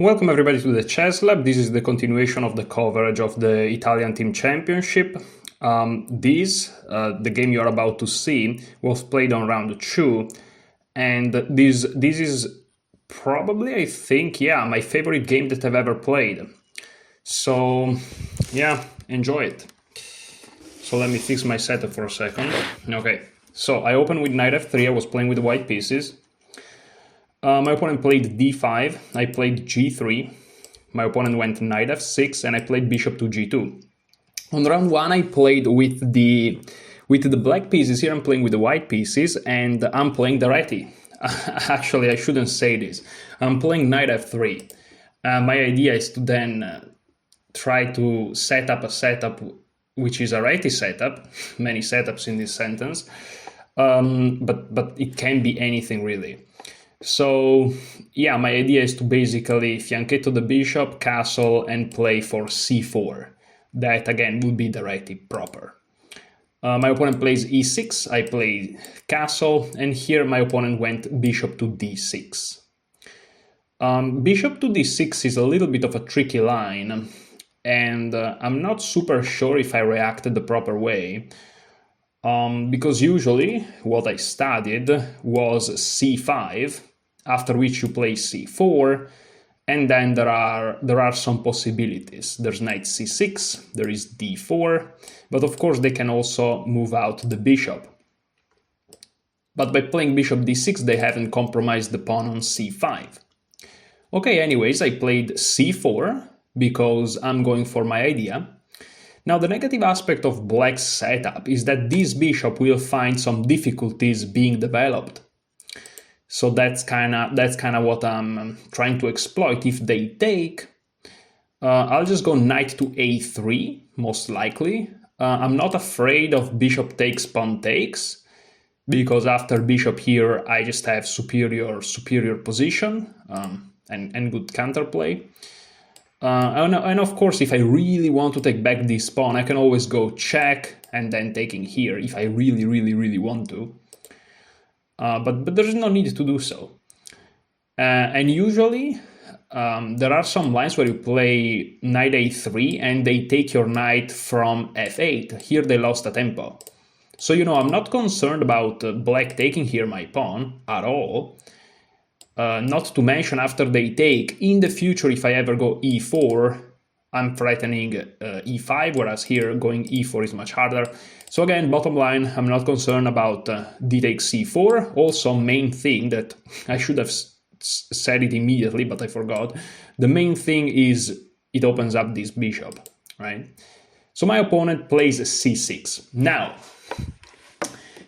Welcome everybody to the Chess Lab. This is the continuation of the coverage of the Italian Team Championship. The game you're about to see, was played on round 2, and this is probably, I think, my favorite game that I've ever played. So, enjoy it. So let me fix my setup for a second. Okay, so I opened with knight f3, I was playing with the white pieces. My opponent played d5, I played g3, my opponent went knight f6, and I played bishop to g2. On round 1 I played with the black pieces, here I'm playing with the white pieces, and I'm playing the Reti. Actually, I shouldn't say this. I'm playing knight f3. My idea is to then try to set up a setup which is a Reti setup, many setups in this sentence, but it can be anything really. So, my idea is to basically fianchetto the bishop, castle, and play for c4. That, again, will be the Reti proper. My opponent plays e6, I play castle, and here my opponent went bishop to d6. Bishop to d6 is a little bit of a tricky line, and I'm not super sure if I reacted the proper way. Because usually what I studied was c5, after which you play c4, and then there are some possibilities. There's knight c6, there is d4, but of course they can also move out the bishop. But by playing bishop d6 they haven't compromised the pawn on c5. Okay, anyways, I played c4 because I'm going for my idea. Now, the negative aspect of black's setup is that this bishop will find some difficulties being developed. So that's kind of what I'm trying to exploit. If they take, I'll just go knight to a3, most likely. I'm not afraid of bishop takes, pawn takes, because after bishop here, I just have superior position and good counterplay. And of course, if I really want to take back this pawn, I can always go check and then taking here if I really want to. But there's no need to do so. And usually, there are some lines where you play knight a3 and they take your knight from f8. Here they lost a tempo. So, I'm not concerned about black taking here my pawn at all. Not to mention, after they take, in the future, if I ever go e4, I'm threatening e5, whereas here going e4 is much harder. So again, bottom line, I'm not concerned about d takes c4. Also, main thing that I should have said it immediately, but I forgot. The main thing is it opens up this bishop, right? So my opponent plays c6. Now,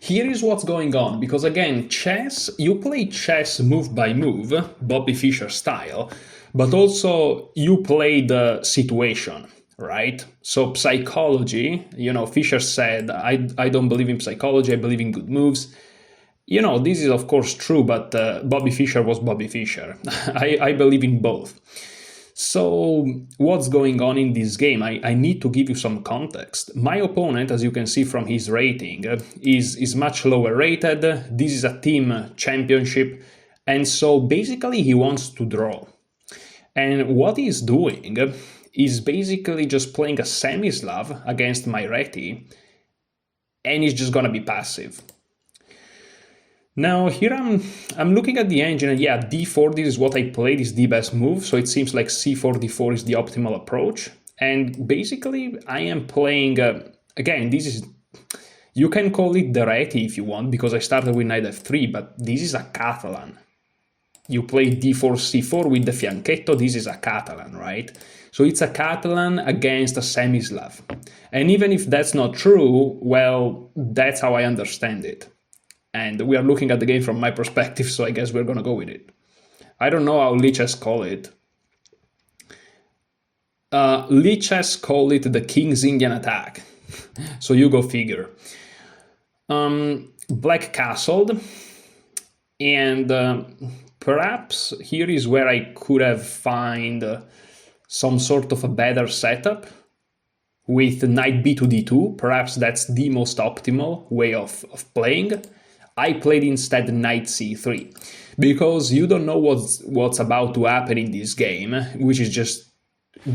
here is what's going on, because again, chess, you play chess move by move, Bobby Fischer style, but also you play the situation, right? So psychology, Fischer said, I don't believe in psychology, I believe in good moves. This is of course true, but Bobby Fischer was Bobby Fischer. I believe in both. So what's going on in this game? I need to give you some context. My opponent, as you can see from his rating, is much lower rated. This is a team championship, and so basically he wants to draw. And what he's doing is basically just playing a semi-Slav against my Reti, and he's just gonna be passive. Now here I'm looking at the engine, and d4, this is what I played, is the best move, so it seems like c4, d4 is the optimal approach. And basically I am playing, again, this is, you can call it the Reti if you want, because I started with knight f3, but this is a Catalan. You play d4, c4 with the fianchetto, this is a Catalan, right? So it's a Catalan against a semi-Slav. And even if that's not true, well, that's how I understand it. And we are looking at the game from my perspective, so I guess we're gonna go with it. I don't know how Lichess call it. Lichess call it the King's Indian attack. So you go figure. Black castled, and perhaps here is where I could have find some sort of a better setup with knight b to d2. Perhaps that's the most optimal way of playing. I played instead knight c3, because you don't know what's about to happen in this game, which is just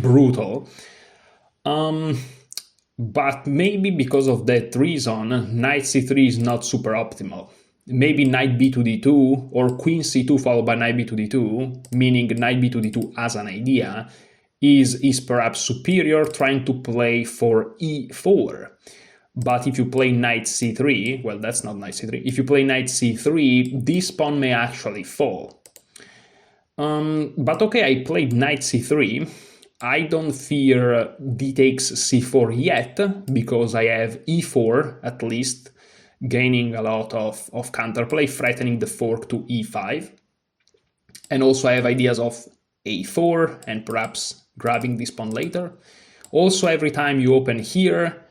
brutal. But maybe because of that reason, knight c3 is not super optimal. Maybe knight b to d2 or queen c2 followed by knight b to d2, meaning knight b to d2 as an idea, is perhaps superior, trying to play for e4. But if you play knight c3, well, that's not knight c3. If you play knight c3, this pawn may actually fall. But okay, I played knight c3. I don't fear d takes c4 yet, because I have e4 at least, gaining a lot of counterplay, threatening the fork to e5. And also I have ideas of a4 and perhaps grabbing this pawn later. Also, every time you open here,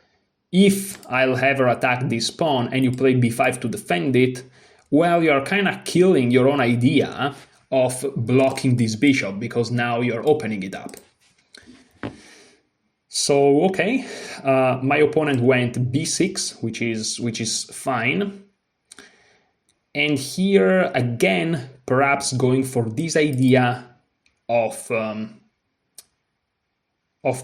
if I'll ever attack this pawn and you play b5 to defend it, well, you're kind of killing your own idea of blocking this bishop, because now you're opening it up. So, okay, my opponent went b6, which is fine. And here, again, perhaps going for this idea of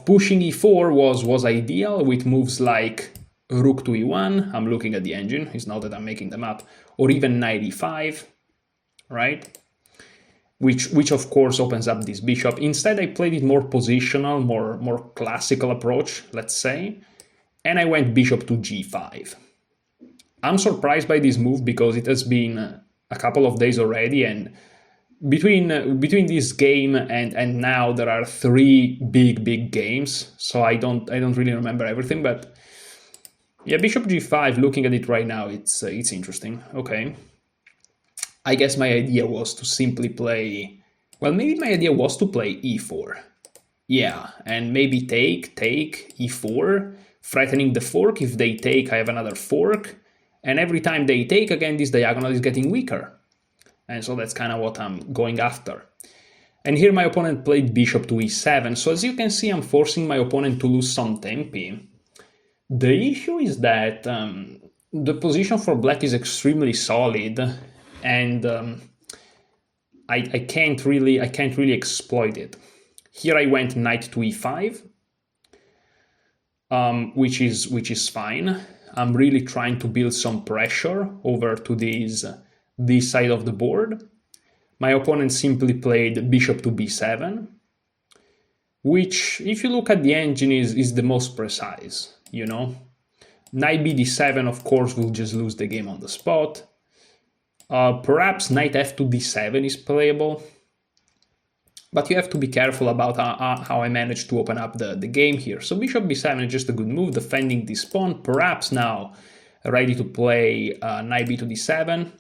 pushing e4 was ideal, with moves like rook to e1, I'm looking at the engine, it's not that I'm making them up, or even knight e5, right? Which of course opens up this bishop. Instead, I played it more positional, more classical approach, let's say, and I went bishop to g5. I'm surprised by this move, because it has been a couple of days already, and between this game and now there are 3 big games, so I don't really remember everything. But yeah, bishop g5, looking at it right now, it's interesting. Okay. I guess my idea was to simply play, well, maybe my idea was to play e4. Yeah, and maybe take e4, threatening the fork. If they take, I have another fork, and every time they take, again, this diagonal is getting weaker. And so that's kind of what I'm going after. And here my opponent played bishop to e7, so as you can see, I'm forcing my opponent to lose some tempi. The issue is that the position for black is extremely solid, and I can't really exploit it. Here I went knight to e5, which is fine. I'm really trying to build some pressure over to this side of the board. My opponent simply played bishop to b7, which, if you look at the engine, is the most precise, you know. Knight b d7, of course, will just lose the game on the spot. Perhaps knight f to d7 is playable, but you have to be careful about how I managed to open up the game here. So bishop b7 is just a good move, defending this pawn. Perhaps now ready to play knight b to d7.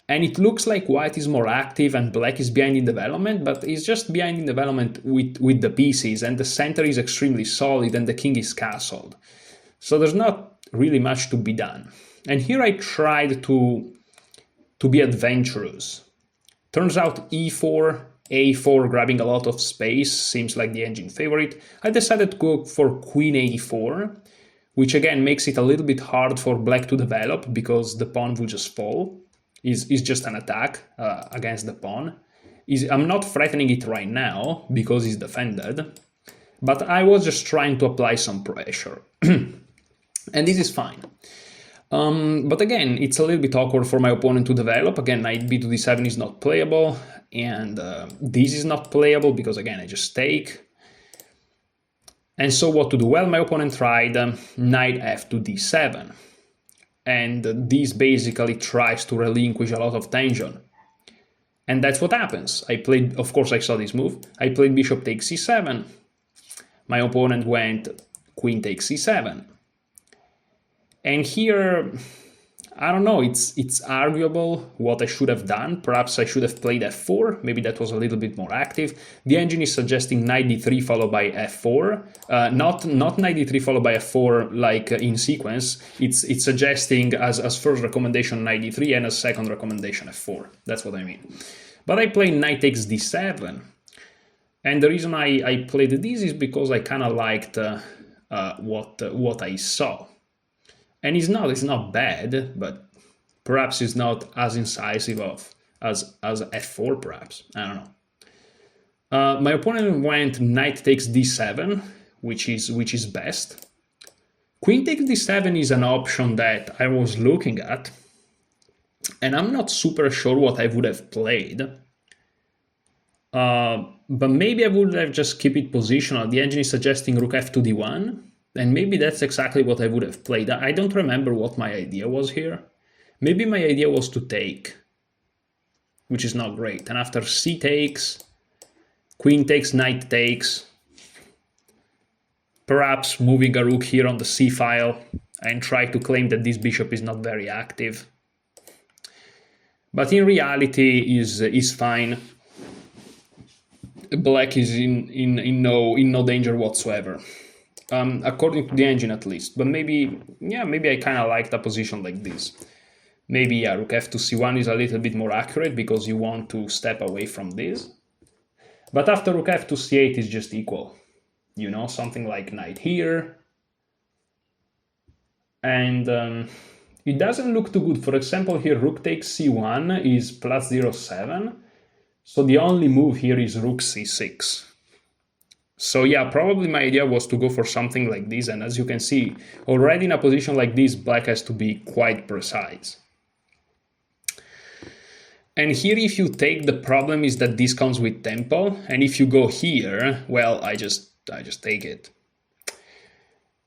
And it looks like white is more active and black is behind in development, but it's just behind in development with the pieces, and the center is extremely solid and the king is castled. So there's not really much to be done. And here I tried to be adventurous. Turns out e4, a4, grabbing a lot of space, seems like the engine favorite. I decided to go for queen a4, which again makes it a little bit hard for black to develop, because the pawn will just fall. Is just an attack against the pawn. I'm not threatening it right now because it's defended, but I was just trying to apply some pressure. And this is fine. But again, it's a little bit awkward for my opponent to develop. Again, knight b to d7 is not playable, and this is not playable because, again, I just take. And so what to do? Well, my opponent tried knight f to d7. And this basically tries to relinquish a lot of tension. And that's what happens. Of course I saw this move. I played bishop takes c7. My opponent went queen takes c7. And here, I don't know, it's arguable what I should have done. Perhaps I should have played f4. Maybe that was a little bit more active. The engine is suggesting knight d3 followed by f4. Not knight d3 followed by f4 like in sequence. It's suggesting as first recommendation knight d3 and as second recommendation f4. That's what I mean. But I played knight takes d7. And the reason I played this is because I kind of liked what I saw. And it's not bad, but perhaps is not as incisive as f4, perhaps. I don't know. My opponent went knight takes d7, which is best. Queen takes d7 is an option that I was looking at, and I'm not super sure what I would have played. But maybe I would have just kept it positional. The engine is suggesting rook f2 d1, and maybe that's exactly what I would have played. I don't remember what my idea was here. Maybe my idea was to take, which is not great. And after c takes, queen takes, knight takes, perhaps moving a rook here on the c file and try to claim that this bishop is not very active. But in reality is fine. Black is in no danger whatsoever, according to the engine at least. But maybe I kind of like a position like this. Maybe rook f to c1 is a little bit more accurate because you want to step away from this. But after rook f to c8 is just equal, you know, something like knight here. And it doesn't look too good. For example, here rook takes c1 is plus 0.7. So the only move here is rook c6. So yeah, probably my idea was to go for something like this. And as you can see, already in a position like this, black has to be quite precise. And here, if you take, the problem is that this comes with tempo. And if you go here, well, I just take it.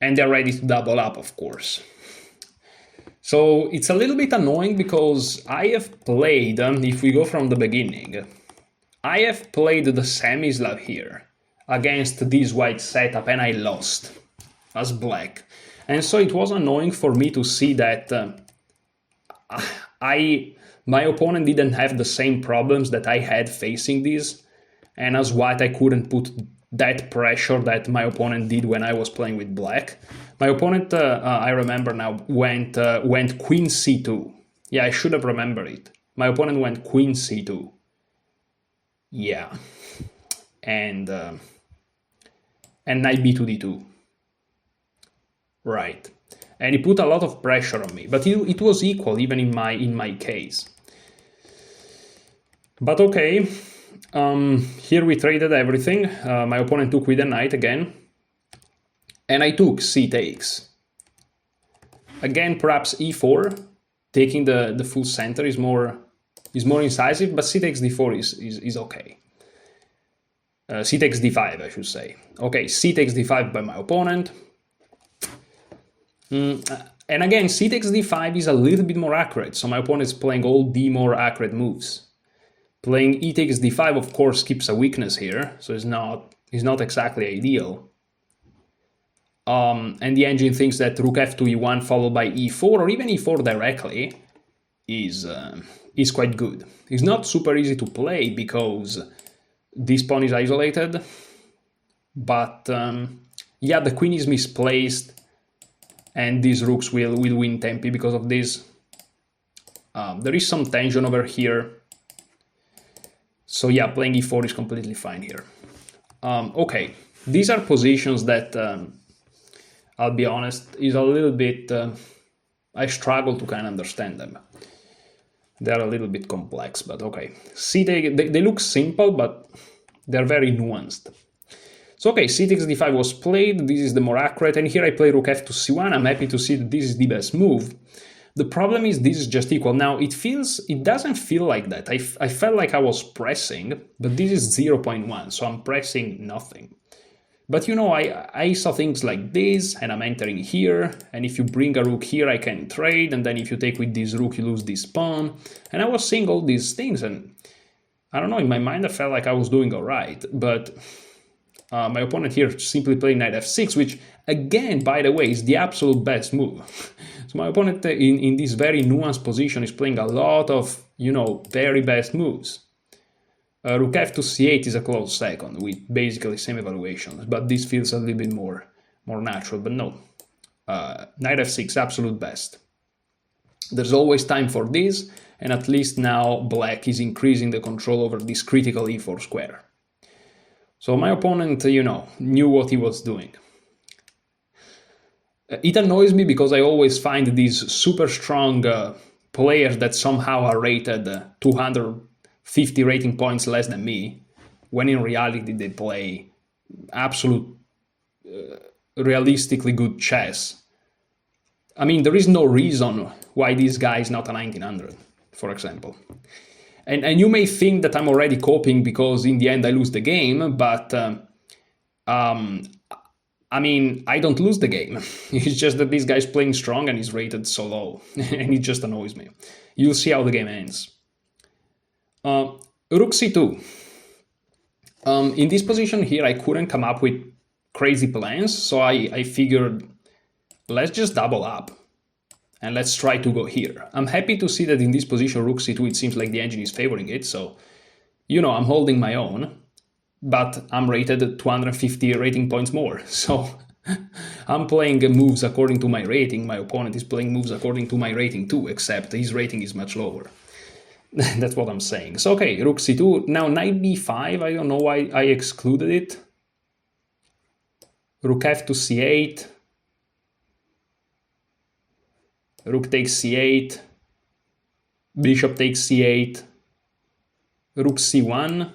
And they're ready to double up, of course. So it's a little bit annoying because I have played, if we go from the beginning, I have played the Semislav here against this white setup and I lost as black. And so it was annoying for me to see that my opponent didn't have the same problems that I had facing this. And as white, I couldn't put that pressure that my opponent did when I was playing with black. My opponent, I remember now, went queen c2. Yeah, I should have remembered it. My opponent went queen c2. Yeah, and knight b2 d2. Right, and he put a lot of pressure on me, but it was equal even in my case. But okay, here we traded everything. My opponent took with a knight again, and I took c takes. Again, perhaps e4, taking the full center is more incisive, but c takes d4 is okay. C takes d5, I should say. Okay, c takes d5 by my opponent. And again, c takes d5 is a little bit more accurate, so my opponent is playing all the more accurate moves. Playing e takes d5, of course, keeps a weakness here, so it's not exactly ideal. And the engine thinks that rook f to e1 followed by e4, or even e4 directly, is quite good. It's not super easy to play because this pawn is isolated, but yeah, the queen is misplaced, and these rooks will win tempi because of this. There is some tension over here. So yeah, playing e4 is completely fine here. Okay, these are positions that, I'll be honest, is a little bit, I struggle to kind of understand them. They're a little bit complex, but okay. See, they look simple, but they're very nuanced. So okay, c takes d5 was played, this is the more accurate, and here I play rook f to c1, I'm happy to see that this is the best move. The problem is this is just equal. Now, it doesn't feel like that. I felt like I was pressing, but this is 0.1, so I'm pressing nothing. But you know, I saw things like this, and I'm entering here, and if you bring a rook here, I can trade, and then if you take with this rook, you lose this pawn. And I was seeing all these things, and I don't know, in my mind, I felt like I was doing all right, but my opponent here simply played knight f6, which, again, by the way, is the absolute best move. So my opponent in this very nuanced position is playing a lot of, you know, very best moves. Rook f to c8 is a close second with basically same evaluations, but this feels a little bit more natural, but no. Knight f6, absolute best. There's always time for this, and at least now black is increasing the control over this critical e4 square. So my opponent, you know, knew what he was doing. It annoys me because I always find these super strong players that somehow are rated 250 rating points less than me, when in reality they play absolute realistically good chess. I mean, there is no reason why this guy is not a 1900, for example. And you may think that I'm already coping because in the end I lose the game, but I mean, I don't lose the game. It's just that this guy's playing strong and he's rated so low, and it just annoys me. You'll see how the game ends. Rook c2. In this position here, I couldn't come up with crazy plans, so I figured, let's just double up, and let's try to go here. I'm happy to see that in this position, Rook c2, it seems like the engine is favoring it, so, you know, I'm holding my own. But I'm rated 250 rating points more, so I'm playing moves according to my rating. My opponent is playing moves according to my rating too, except his rating is much lower. That's what I'm saying. So okay, Rook c2. Now knight b5, I don't know why I excluded it. Rook f to c8. Rook takes c8. Bishop takes c8. Rook c1.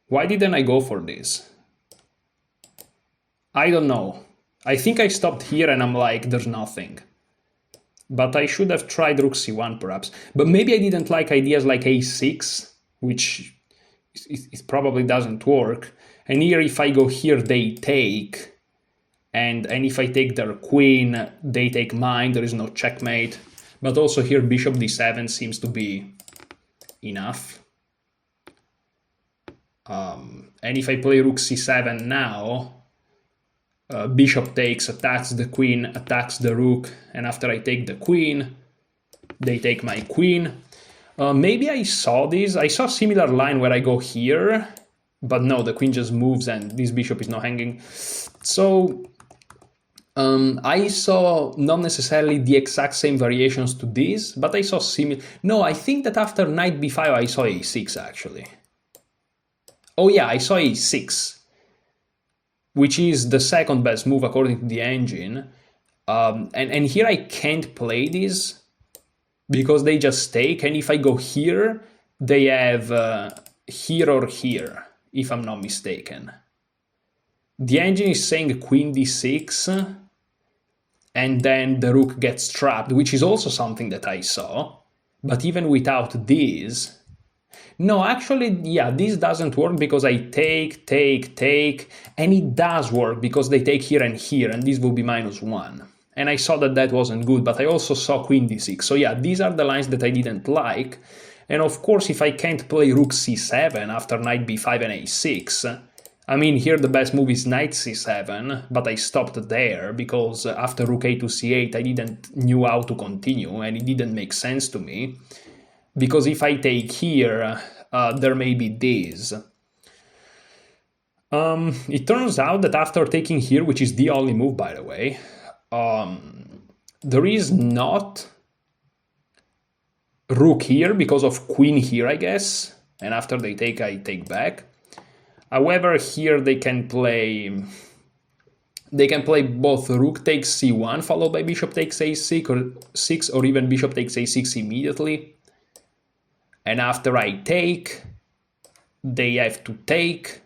Why didn't I go for this? I don't know. I think I stopped here and I'm like, there's nothing. But I should have tried Rook c1 perhaps. But maybe I didn't like ideas like a6, which it probably doesn't work. And here if I go here, they take. And if I take their queen, they take mine. There is no checkmate. But also here bishop d7 seems to be enough. And if I play Rook c7 now, bishop takes, attacks the queen, attacks the rook, and after I take the queen, they take my queen. Maybe I saw this. I saw a similar line where I go here, but no, the queen just moves and this bishop is not hanging. So I saw not necessarily the exact same variations to this, but I saw similar. No, I think that after knight b5 I saw a6 actually. Oh yeah, I saw a6, which is the second best move according to the engine. And here I can't play this because they just take, and if I go here, they have here or here, if I'm not mistaken. The engine is saying queen d6, and then the rook gets trapped, which is also something that I saw. But even without this... No, actually, yeah, this doesn't work because I take, and it does work because they take here, and this will be -1. And I saw that that wasn't good, but I also saw queen d6. So yeah, these are the lines that I didn't like. And of course, if I can't play rook c7 after knight b5 and a6, I mean, here the best move is knight c7, but I stopped there because after rook a to c8, I didn't knew how to continue, and it didn't make sense to me. Because if I take here, there may be this. It turns out that after taking here, which is the only move, by the way, there is not rook here because of queen here, I guess. And after they take, I take back. However, here they can play both rook takes c1 followed by bishop takes a6 or even bishop takes a6 immediately. And after I take, they have to take,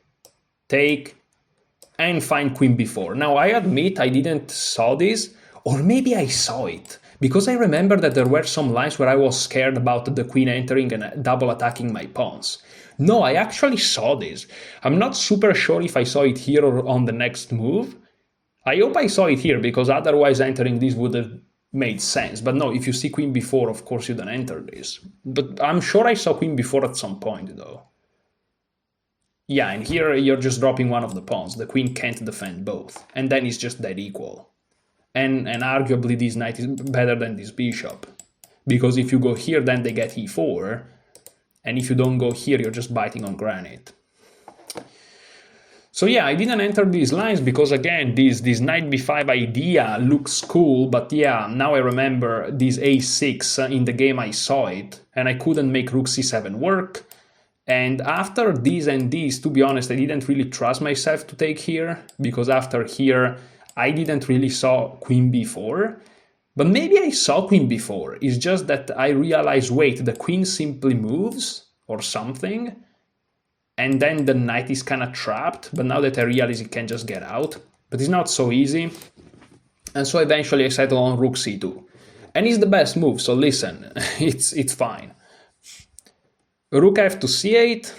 and find queen b4. Now, I admit I didn't saw this, or maybe I saw it, because I remember that there were some lines where I was scared about the queen entering and double attacking my pawns. No, I actually saw this. I'm not super sure if I saw it here or on the next move. I hope I saw it here, because otherwise entering this would have made sense. But no, if you see queen b4, of course you don't enter this. But I'm sure I saw queen b4 at some point, though. Yeah, and here you're just dropping one of the pawns. The queen can't defend both. And then it's just dead equal. And arguably this knight is better than this bishop. Because if you go here, then they get e4. And if you don't go here, you're just biting on granite. So yeah, I didn't enter these lines because, again, this knight b5 idea looks cool, but yeah, now I remember this a6 in the game I saw it, and I couldn't make rook c7 work. And after this and this, to be honest, I didn't really trust myself to take here, because after here, I didn't really saw queen b4. But maybe I saw queen b4. It's just that I realized, wait, the queen simply moves or something, and then the knight is kind of trapped. But now that I realize it can just get out, but it's not so easy. And so eventually I settle on rook c2. And it's the best move, so listen, it's fine. Rook f to c8,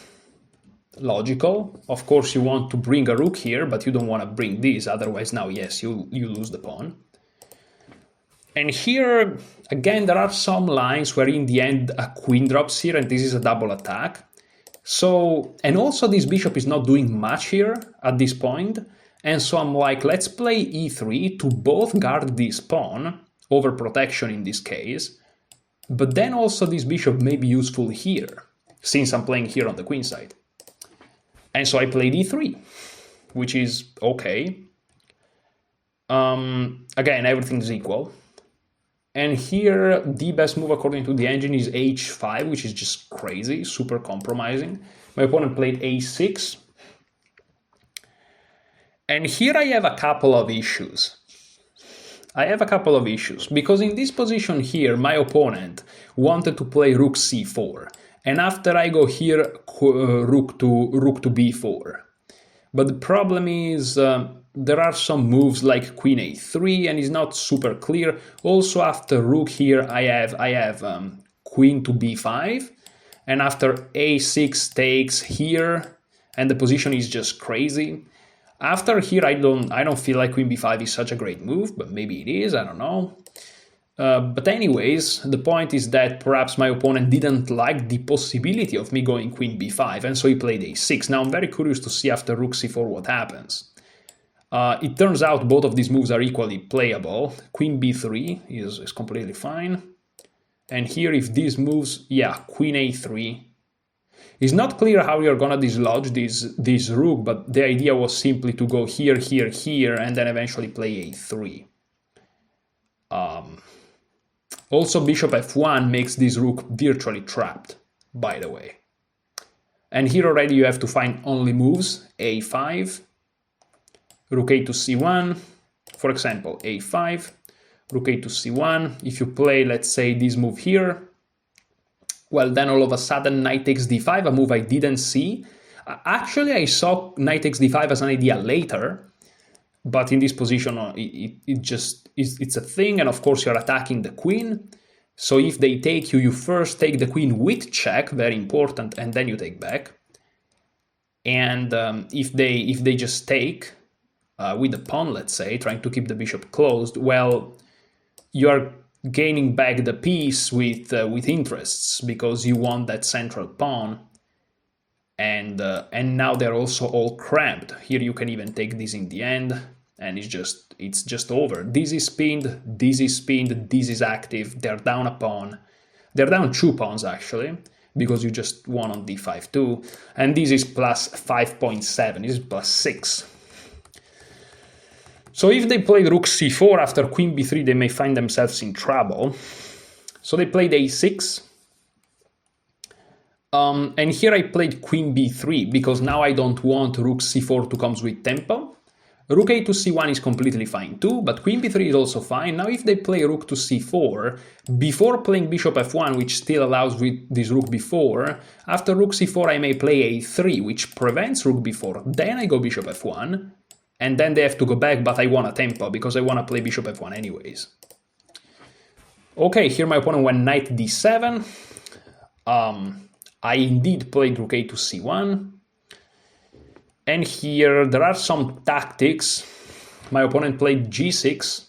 logical. Of course you want to bring a rook here, but you don't want to bring this, otherwise now, yes, you lose the pawn. And here, again, there are some lines where in the end a queen drops here, and this is a double attack. So, and also this bishop is not doing much here at this point, and so I'm like, let's play e3 to both guard this pawn, over protection in this case, but then also this bishop may be useful here, since I'm playing here on the queen side. And so I played e3, which is okay. Again, everything's equal. And here, the best move according to the engine is h5, which is just crazy, super compromising. My opponent played a6. And here I have a couple of issues. Because in this position here, my opponent wanted to play rook c4. And after I go here, rook to b4. But the problem is there are some moves like queen a3, and it's not super clear. Also after rook here, I have queen to b5, and after a6 takes here, and the position is just crazy. After here, I don't feel like queen b5 is such a great move, but maybe it is, I don't know. But anyways, the point is that perhaps my opponent didn't like the possibility of me going queen b5, and so he played a6. Now I'm very curious to see after rook c4 what happens. It turns out both of these moves are equally playable. Queen b3 is completely fine. And here if these moves, yeah, queen a3. It's not clear how you're gonna dislodge this rook, but the idea was simply to go here, here, here, and then eventually play a3. Also, bishop f1 makes this rook virtually trapped, by the way. And here already you have to find only moves, a5, rook a to c1, for example, a5, rook a to c1. If you play, let's say, this move here, well, then all of a sudden knight takes d5, a move I didn't see. Actually, I saw knight takes d5 as an idea later, but in this position, it's a thing, and of course you're attacking the queen. So if they take you, you first take the queen with check, very important, and then you take back. And if they just take with the pawn, let's say, trying to keep the bishop closed, well, you're gaining back the piece with interests, because you want that central pawn, and now they're also all cramped. Here you can even take this in the end, and it's just over. This is pinned, this is active. They're down a pawn. They're down 2 pawns actually, because you just won on d5 too, and this is plus 5.7. This is plus 6. So if they played rook c4 after queen b3, they may find themselves in trouble. So they played a6. And here I played queen b3, because now I don't want rook c4 to come with tempo. Rook a to c1 is completely fine too, but queen b3 is also fine. Now if they play rook to c4, before playing bishop f1, which still allows with this rook b4, after rook c4 I may play a3, which prevents rook b4, then I go bishop f1, and then they have to go back, but I want a tempo, because I want to play bishop f1 anyways. Okay, here my opponent went knight d7. I indeed played rook a to c1. And here there are some tactics. My opponent played g6,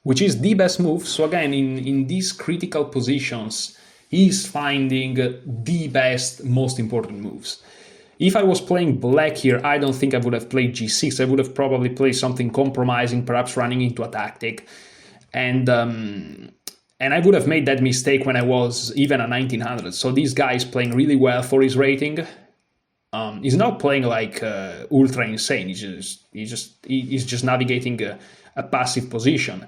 which is the best move. So again, in these critical positions, he's finding the best, most important moves. If I was playing black here, I don't think I would have played g6. I would have probably played something compromising, perhaps running into a tactic. And I would have made that mistake when I was even a 1900. So this guy is playing really well for his rating. He's not playing like ultra insane. He's just navigating a passive position.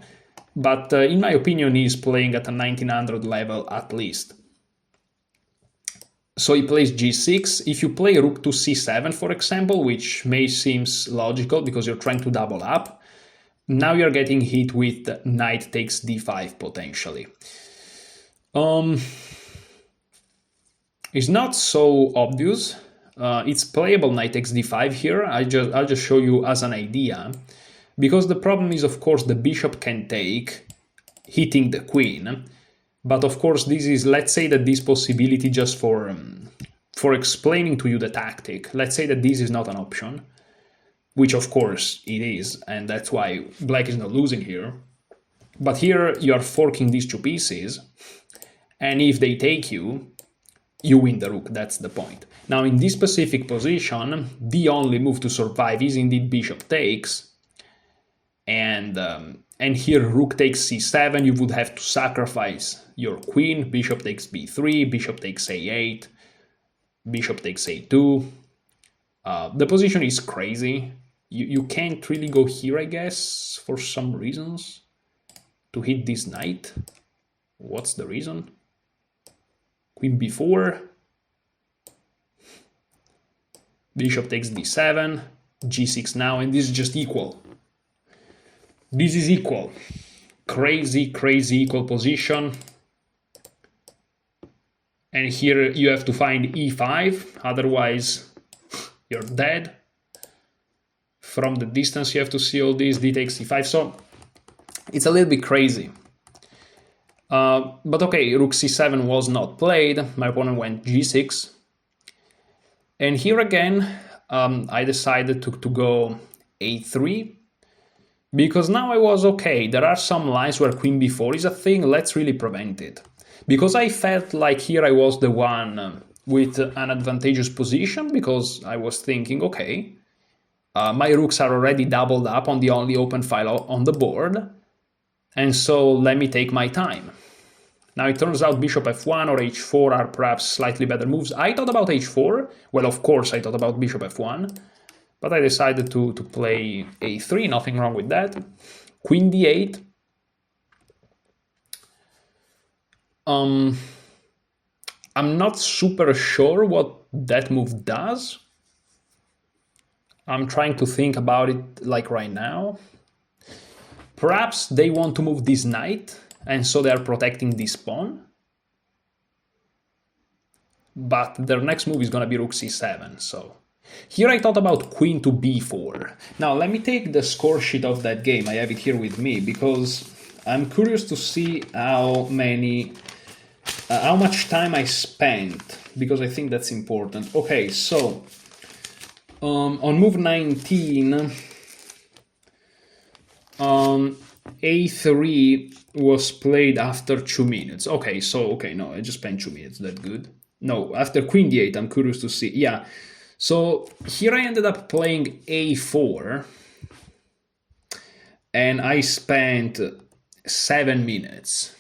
But in my opinion, he's playing at a 1900 level at least. So he plays g6. If you play rook to c7, for example, which may seem logical because you're trying to double up, now you're getting hit with knight takes d5 potentially. It's not so obvious. It's playable knight takes d5 here. I'll just show you as an idea, because the problem is, of course, the bishop can take, hitting the queen. But of course, this is, let's say that this possibility, just for explaining to you the tactic, let's say that this is not an option, which of course it is, and that's why black is not losing here. But here you are forking these two pieces, and if they take you, you win the rook. That's the point. Now in this specific position, the only move to survive is indeed bishop takes, and here rook takes c7. You would have to sacrifice your queen. Bishop takes b3, bishop takes a8, bishop takes a2. The position is crazy. You can't really go here, I guess, for some reasons, to hit this knight. What's the reason? Queen b4, bishop takes d7, g6 now, and this is just equal. This is equal. Crazy, crazy equal position. And here you have to find e5, otherwise you're dead. From the distance you have to see all this, d takes e5, so it's a little bit crazy. But okay, rook c7 was not played, my opponent went g6. And here again, I decided to go a3, because now I was okay, there are some lines where queen b4 is a thing, let's really prevent it. Because I felt like here I was the one with an advantageous position, because I was thinking, okay, my rooks are already doubled up on the only open file on the board, and so let me take my time. Now it turns out bishop f1 or h4 are perhaps slightly better moves. I thought about h4, well of course I thought about bishop f1, but I decided to play a3, nothing wrong with that. Queen d8. I'm not super sure what that move does. I'm trying to think about it like right now. Perhaps they want to move this knight, and so they are protecting this pawn. But their next move is going to be rook c7, so... Here I thought about queen to b4. Now let me take the score sheet of that game, I have it here with me, because I'm curious to see how much time I spent, because I think that's important. Okay, so... on move 19, a3 was played after 2 minutes. Okay, no, I just spent 2 minutes, that's good. No, after queen d8, I'm curious to see, yeah. So here I ended up playing a4, and I spent 7 minutes,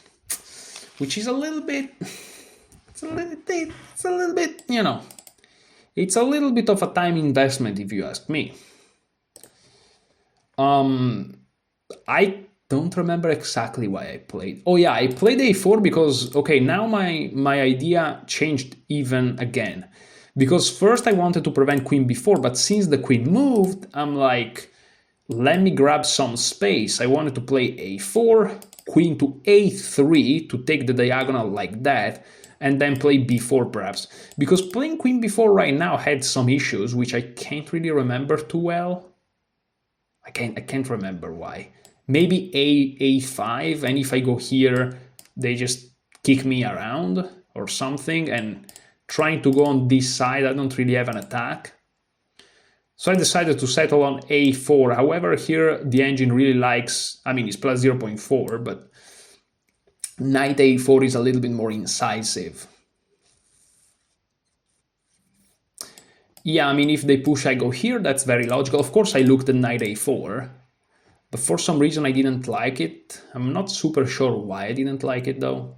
which is a little bit, it's a little bit, you know, it's a little bit of a time investment if you ask me. I don't remember exactly why I played. Oh yeah, I played a4 because, okay, now my idea changed even again. Because first I wanted to prevent queen b4, but since the queen moved, I'm like, let me grab some space. I wanted to play a4, queen to a3 to take the diagonal like that, and then play b4 perhaps. Because playing queen b4 right now had some issues, which I can't really remember too well. I can't remember why. Maybe a5, and if I go here, they just kick me around or something, and trying to go on this side, I don't really have an attack. So I decided to settle on a4. However, here the engine really likes, I mean, it's plus 0.4, but knight a4 is a little bit more incisive. Yeah, I mean, if they push, I go here, that's very logical. Of course, I looked at knight a4, but for some reason I didn't like it. I'm not super sure why I didn't like it, though.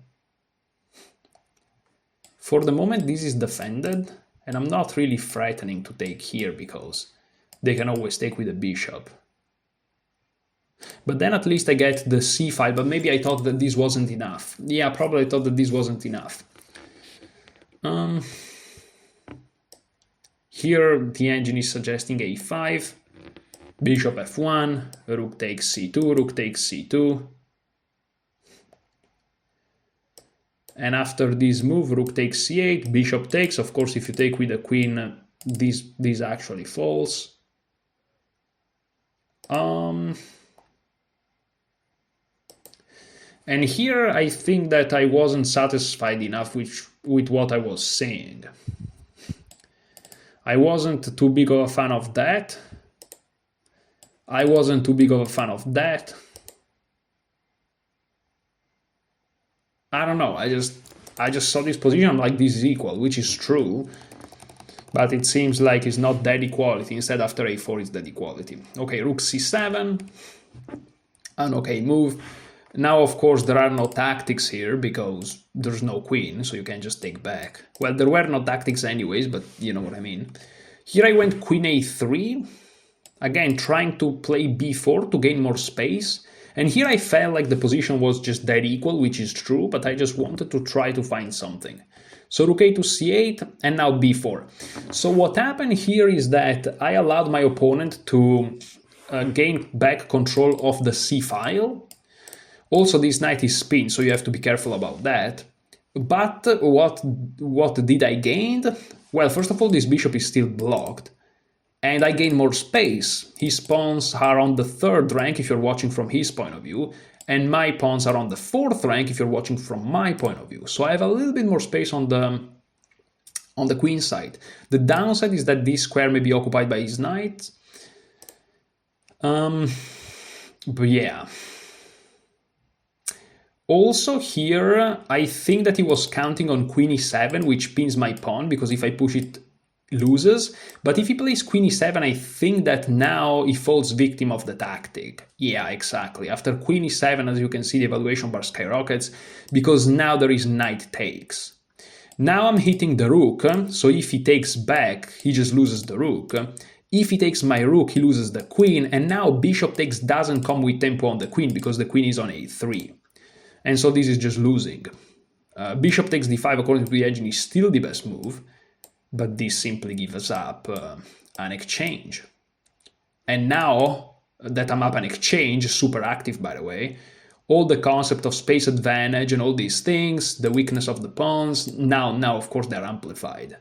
For the moment, this is defended, and I'm not really threatening to take here because they can always take with the bishop. But then at least I get the c file, but maybe I thought that this wasn't enough. Yeah, probably I thought that this wasn't enough. Here the engine is suggesting a5. Bishop f1, rook takes c2, rook takes c2. And after this move, rook takes c8, bishop takes. Of course, if you take with the queen, this actually falls. And here I think that I wasn't satisfied enough with what I was saying. I wasn't too big of a fan of that. I wasn't too big of a fan of that. I don't know, I just saw this position, I'm like, this is equal, which is true, but it seems like it's not that equality. Instead, after a4 it's that equality. Okay, rook c7, an okay move. Now, of course, there are no tactics here because there's no queen, so you can just take back. Well, there were no tactics anyways, but you know what I mean. Here I went queen a3, again trying to play b4 to gain more space. And here I felt like the position was just that equal, which is true, but I just wanted to try to find something. So rook a to c8, and now b4. So what happened here is that I allowed my opponent to gain back control of the c file. Also, this knight is spin, so you have to be careful about that. But what did I gain? Well, first of all, this bishop is still blocked. And I gain more space. His pawns are on the 3rd rank if you're watching from his point of view, and my pawns are on the 4th rank if you're watching from my point of view. So I have a little bit more space on the queen side. The downside is that this square may be occupied by his knight. But yeah. Also here, I think that he was counting on queen e7, which pins my pawn, because if I push it, loses. But if he plays queen e7, I think that now he falls victim of the tactic. Yeah, exactly. After queen e7, as you can see, the evaluation bar skyrockets, because now there is knight takes. Now I'm hitting the rook, so if he takes back, he just loses the rook. If he takes my rook, he loses the queen, and now bishop takes doesn't come with tempo on the queen, because the queen is on a3. And so this is just losing. Bishop takes d5, according to the engine, is still the best move, but this simply gives up an exchange. And now that I'm up an exchange, super active by the way, all the concept of space advantage and all these things, the weakness of the pawns, now of course they're amplified.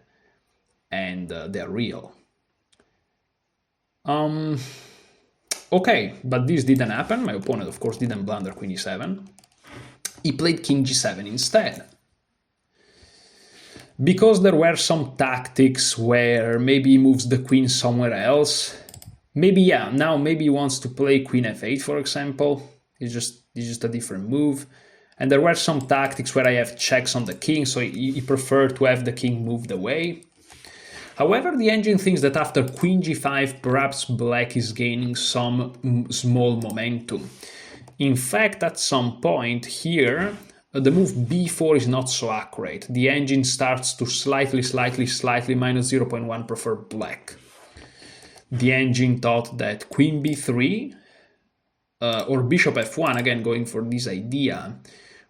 And they're real. Okay, but this didn't happen. My opponent of course didn't blunder queen e7. He played king g7 instead. Because there were some tactics where maybe he moves the queen somewhere else. Maybe, yeah, now maybe he wants to play queen f8, for example. It's just a different move. And there were some tactics where I have checks on the king, so he preferred to have the king moved away. However, the engine thinks that after queen g5, perhaps black is gaining some small momentum. In fact, at some point here, the move b4 is not so accurate. The engine starts to slightly minus 0.1 prefer black. The engine thought that queen b3 or bishop f1, again going for this idea,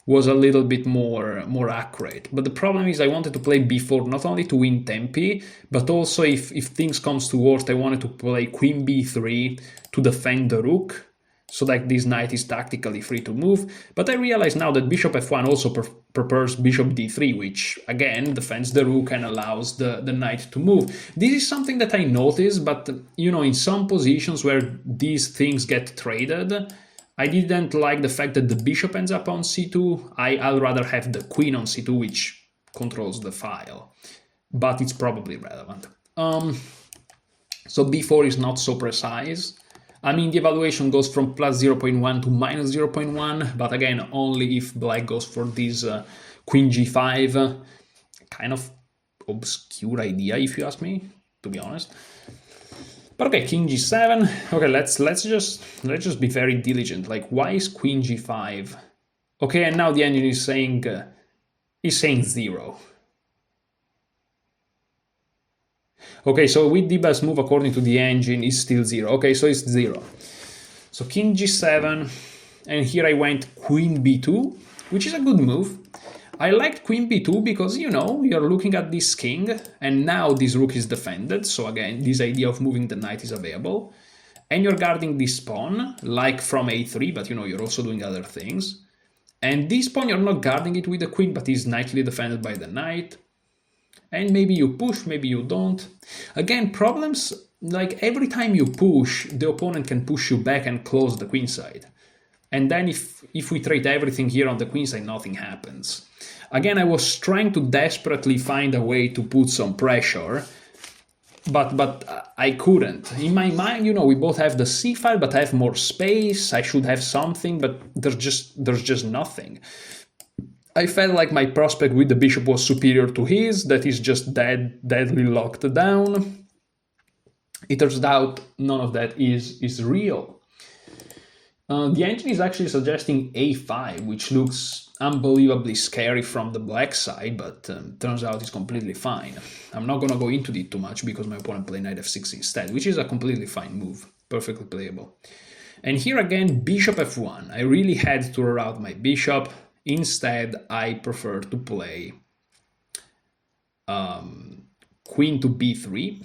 was a little bit more accurate. But the problem is I wanted to play b4 not only to win tempi, but also if things comes to worst, I wanted to play queen b3 to defend the rook, so that this knight is tactically free to move. But I realize now that bishop f1 also prefers bishop d3, which again defends the rook and allows the knight to move. This is something that I noticed, but you know, in some positions where these things get traded, I didn't like the fact that the bishop ends up on c2. I'll rather have the queen on c2, which controls the file. But it's probably relevant. So b4 is not so precise. I mean, the evaluation goes from plus 0.1 to minus 0.1, but again, only if black goes for this queen g5, kind of obscure idea, if you ask me, to be honest. But okay, king g7. Okay, let's just be very diligent. Like, why is queen g5? Okay, and now the engine is saying 0. Okay, so with the best move according to the engine is still 0. Okay, so it's 0. So king g7, and here I went queen b2, which is a good move. I liked queen b2 because, you know, you're looking at this king, and now this rook is defended. So again, this idea of moving the knight is available. and you're guarding this pawn, like from a3, but you know, you're also doing other things. And this pawn, you're not guarding it with the queen, but is nicely defended by the knight. And maybe you push, maybe you don't. Again, problems, like every time you push, the opponent can push you back and close the queen side. And then if we trade everything here on the queen side, nothing happens. Again, I was trying to desperately find a way to put some pressure, but I couldn't. In my mind, you know, we both have the c file, but I have more space. I should have something, but there's just nothing. I felt like my prospect with the bishop was superior to his, that is just deadly locked down. It turns out none of that is real. The engine is actually suggesting a5, which looks unbelievably scary from the black side, but turns out it's completely fine. I'm not gonna go into it too much because my opponent played knight f6 instead, which is a completely fine move, perfectly playable. And here again, bishop f1. I really had to reroute my bishop. Instead, I prefer to play queen to b3,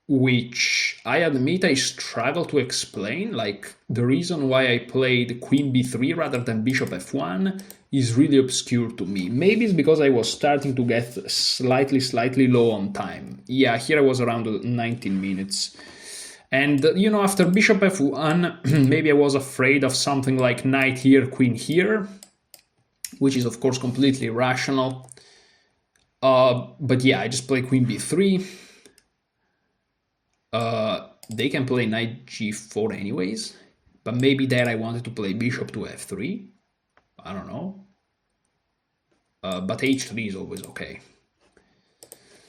which I admit I struggle to explain. Like, the reason why I played queen b3 rather than bishop f1 is really obscure to me. Maybe it's because I was starting to get slightly low on time. Yeah, here I was around 19 minutes. And, you know, after bishop f1, maybe I was afraid of something like knight here, queen here, which is, of course, completely irrational. But yeah, I just play queen b3. They can play knight g4 anyways, but maybe there I wanted to play bishop to f3. I don't know. But h3 is always okay.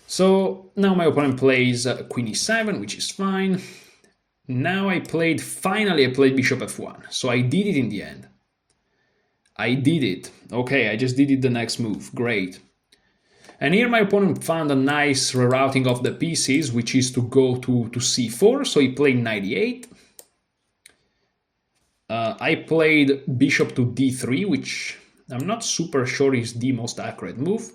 So now my opponent plays queen e7, which is fine. Now finally I played bishop f1. So I did it in the end. I did it. Okay, I just did it the next move. Great. And here my opponent found a nice rerouting of the pieces, which is to go to c4, so he played knight e8. I played bishop to d3, which I'm not super sure is the most accurate move.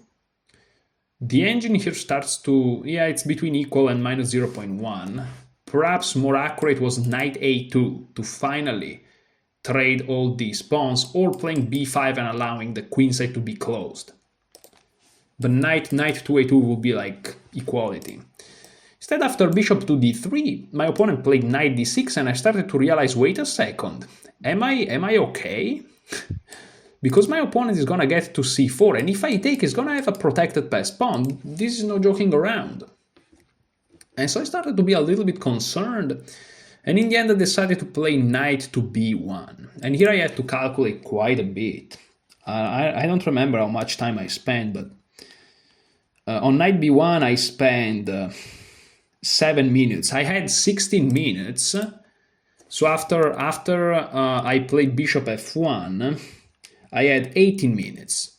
The engine here starts to, yeah, it's between equal and minus 0.1. Perhaps more accurate was knight a2 to finally trade all these pawns, or playing b5 and allowing the queen side to be closed. But knight to a2 will be like equality. Instead, after bishop to d3, my opponent played knight d6, and I started to realize, wait a second, am I okay? Because my opponent is gonna get to c4, and if I take, he's gonna have a protected passed pawn. This is no joking around. And so I started to be a little bit concerned, and in the end I decided to play knight to b1. And here I had to calculate quite a bit. I don't remember how much time I spent, but on knight b1 I spent 7 minutes. I had 16 minutes. So after I played bishop f1, I had 18 minutes.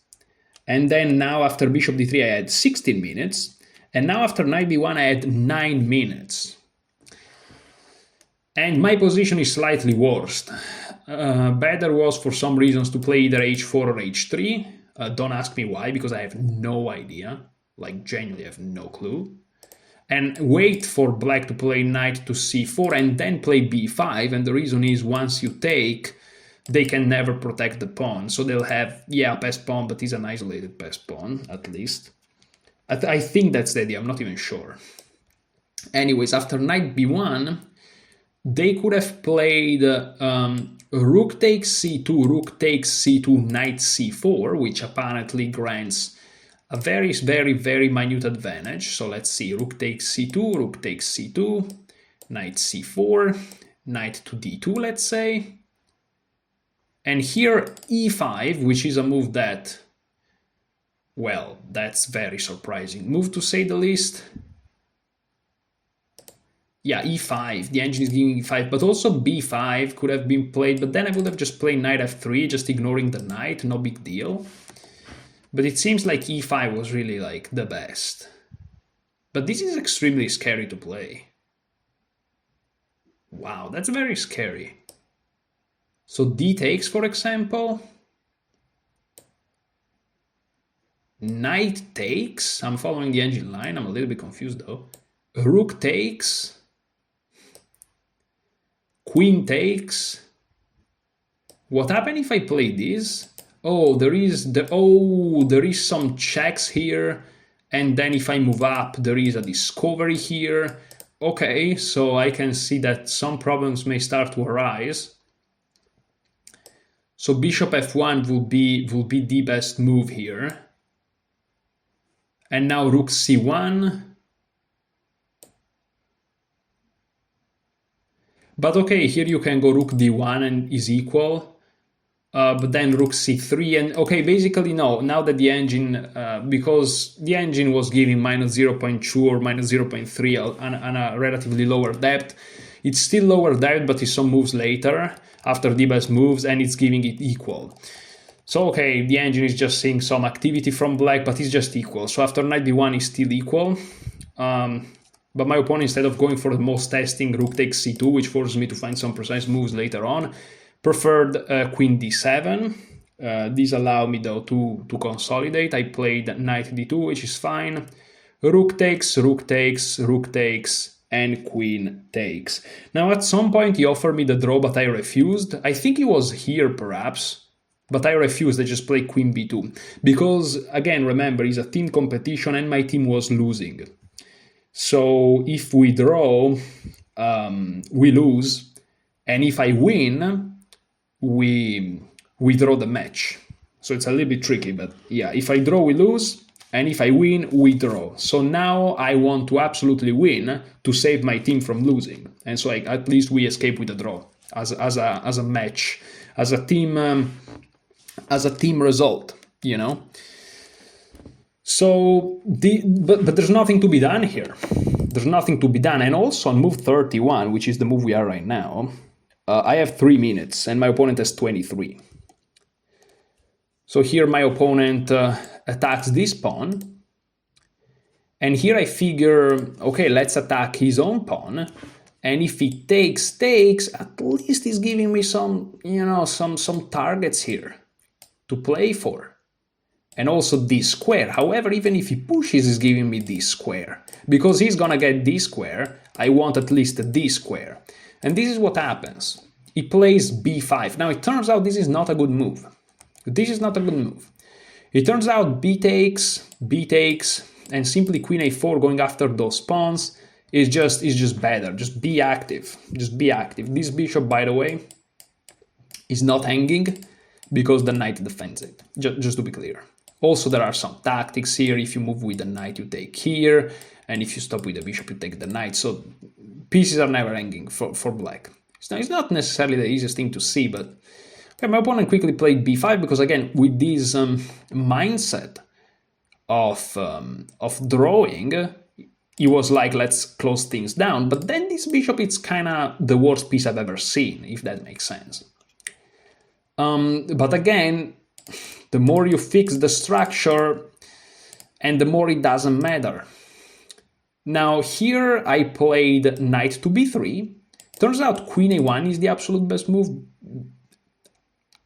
And then now after bishop d3 I had 16 minutes. And now after knight b1 I had 9 minutes. And my position is slightly worse. Better was for some reasons to play either h4 or h3. Don't ask me why, because I have no idea. Like, genuinely have no clue. And wait for black to play knight to c4 and then play b5. And the reason is, once you take, they can never protect the pawn. So they'll have, yeah, a passed pawn, but it's an isolated passed pawn, at least. I think that's the idea, I'm not even sure. Anyways, after knight b1, they could have played rook takes c2, rook takes c2, knight c4, which apparently grants a very minute advantage. So let's see, rook takes c2, rook takes c2, knight c4, knight to d2, let's say. And here e5, which is a move that, well, that's very surprising move to say the least. Yeah, e5, the engine is giving e5, but also b5 could have been played, but then I would have just played knight f3, just ignoring the knight, no big deal. But it seems like e5 was really like the best. But this is extremely scary to play. Wow, that's very scary. So d takes, for example. Knight takes, I'm following the engine line, I'm a little bit confused though. rook takes, queen takes. What happens if I play this? Oh, there is some checks here, and then if I move up, there is a discovery here. Okay, so I can see that some problems may start to arise. So bishop f1 will be the best move here. And now rook c1. But okay, here you can go rook d1 and is equal. But then rook c3, and okay, basically no, now that the engine, because the engine was giving minus 0.2 or minus 0.3 on a relatively lower depth, it's still lower depth, but it's some moves later, after the best moves, and it's giving it equal. So okay, the engine is just seeing some activity from black, but it's just equal. So after knight d1 is still equal. But my opponent, instead of going for the most testing rook takes c2, which forces me to find some precise moves later on, preferred queen d7. These allow me though to consolidate. I played knight d2, which is fine. Rook takes, rook takes, rook takes, and queen takes. Now at some point he offered me the draw, but I refused. I think it was here perhaps, but I refused. I just played queen b2. Because again, remember, it's a team competition and my team was losing. So if we draw, we lose. And if I win, we draw the match. So it's a little bit tricky, but yeah, if I draw, we lose, and if I win, we draw. So now I want to absolutely win to save my team from losing, and so at least we escape with a draw as a match, as a team result, you know. So but there's nothing to be done here. There's nothing to be done, and also on move 31, which is the move we are right now. I have 3 minutes and my opponent has 23. So here my opponent attacks this pawn. And here I figure, okay, let's attack his own pawn. And if he takes, at least he's giving me some, you know, some targets here to play for. And also this square. However, even if he pushes, he's giving me this square. Because he's gonna get this square, I want at least this square. And this is what happens. He plays b5. Now it turns out this is not a good move. This is not a good move. It turns out b takes, and simply queen a4 going after those pawns is just better. Just be active. Just be active. This bishop, by the way, is not hanging because the knight defends it. Just to be clear. Also, there are some tactics here. If you move with the knight, you take here. And if you stop with the bishop, you take the knight. So pieces are never hanging for black. It's not necessarily the easiest thing to see, but okay, my opponent quickly played b5 because, again, with this mindset of drawing, he was like, let's close things down. But then this bishop, it's kind of the worst piece I've ever seen, if that makes sense. But again, the more you fix the structure, and the more it doesn't matter. Now here I played knight to b3. Turns out queen a1 is the absolute best move.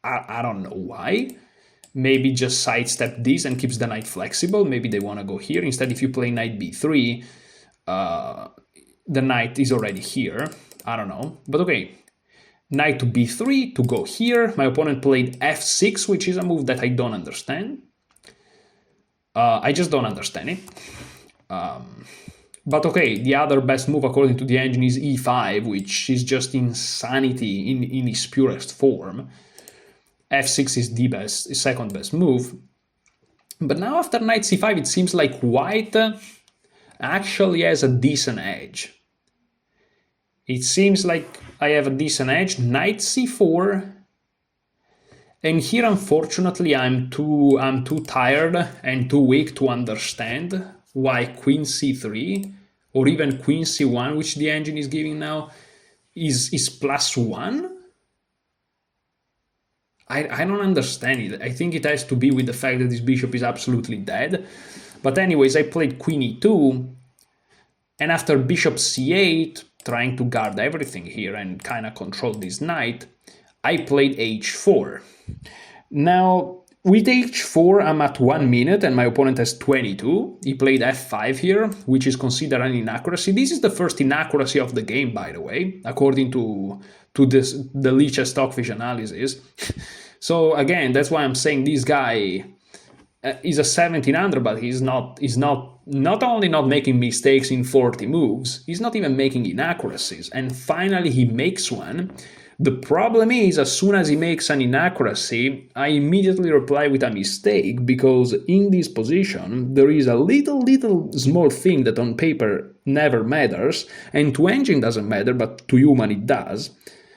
I don't know why. Maybe just sidestep this and keeps the knight flexible. Maybe they want to go here. Instead, if you play knight b3, the knight is already here. I don't know. But okay. Knight to b3 to go here. My opponent played f6, which is a move that I don't understand. I just don't understand it. But okay, the other best move according to the engine is e5, which is just insanity in its purest form. f6 is the second best move. But now after knight c5, it seems like white actually has a decent edge. It seems like I have a decent edge. Knight c4. And here, unfortunately, I'm too tired and too weak to understand why queen c3 or even queen c1, which the engine is giving now, is +1. I don't understand it. I think it has to be with the fact that this bishop is absolutely dead. But anyways, I played queen e2, and after bishop c8, trying to guard everything here and kind of control this knight, I played h4. Now, With h4, I'm at 1 minute and my opponent has 22. He played f5 here, which is considered an inaccuracy. This is the first inaccuracy of the game, by the way, according to the Lichess Stockfish analysis. So again, that's why I'm saying this guy is a 1700, but he's not only not making mistakes in 40 moves, he's not even making inaccuracies. And finally, he makes one. The problem is, as soon as he makes an inaccuracy, I immediately reply with a mistake, because in this position, there is a little small thing that on paper never matters, and to engine doesn't matter, but to human it does.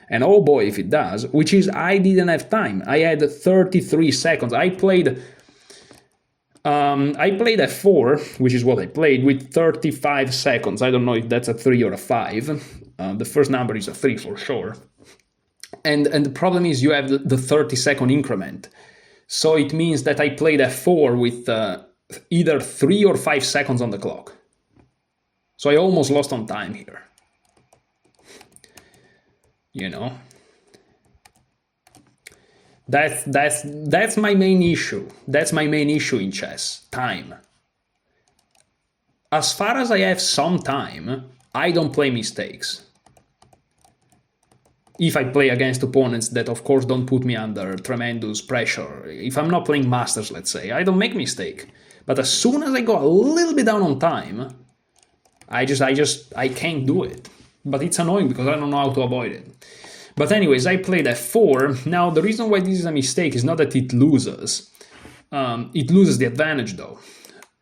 And oh boy, if it does, which is I didn't have time. I had 33 seconds. I played f4, which is what I played, with 35 seconds. I don't know if that's a 3 or a 5. The first number is a 3 for sure. And the problem is you have the 30-second increment. So it means that I played f4 with either 3 or 5 seconds on the clock. So I almost lost on time here. You know? That's my main issue. That's my main issue in chess. Time. As far as I have some time, I don't play mistakes. If I play against opponents that, of course, don't put me under tremendous pressure. If I'm not playing Masters, let's say, I don't make mistake. But as soon as I go a little bit down on time, I can't do it. But it's annoying because I don't know how to avoid it. But anyways, I played f4. Now, the reason why this is a mistake is not that it loses. It loses the advantage, though.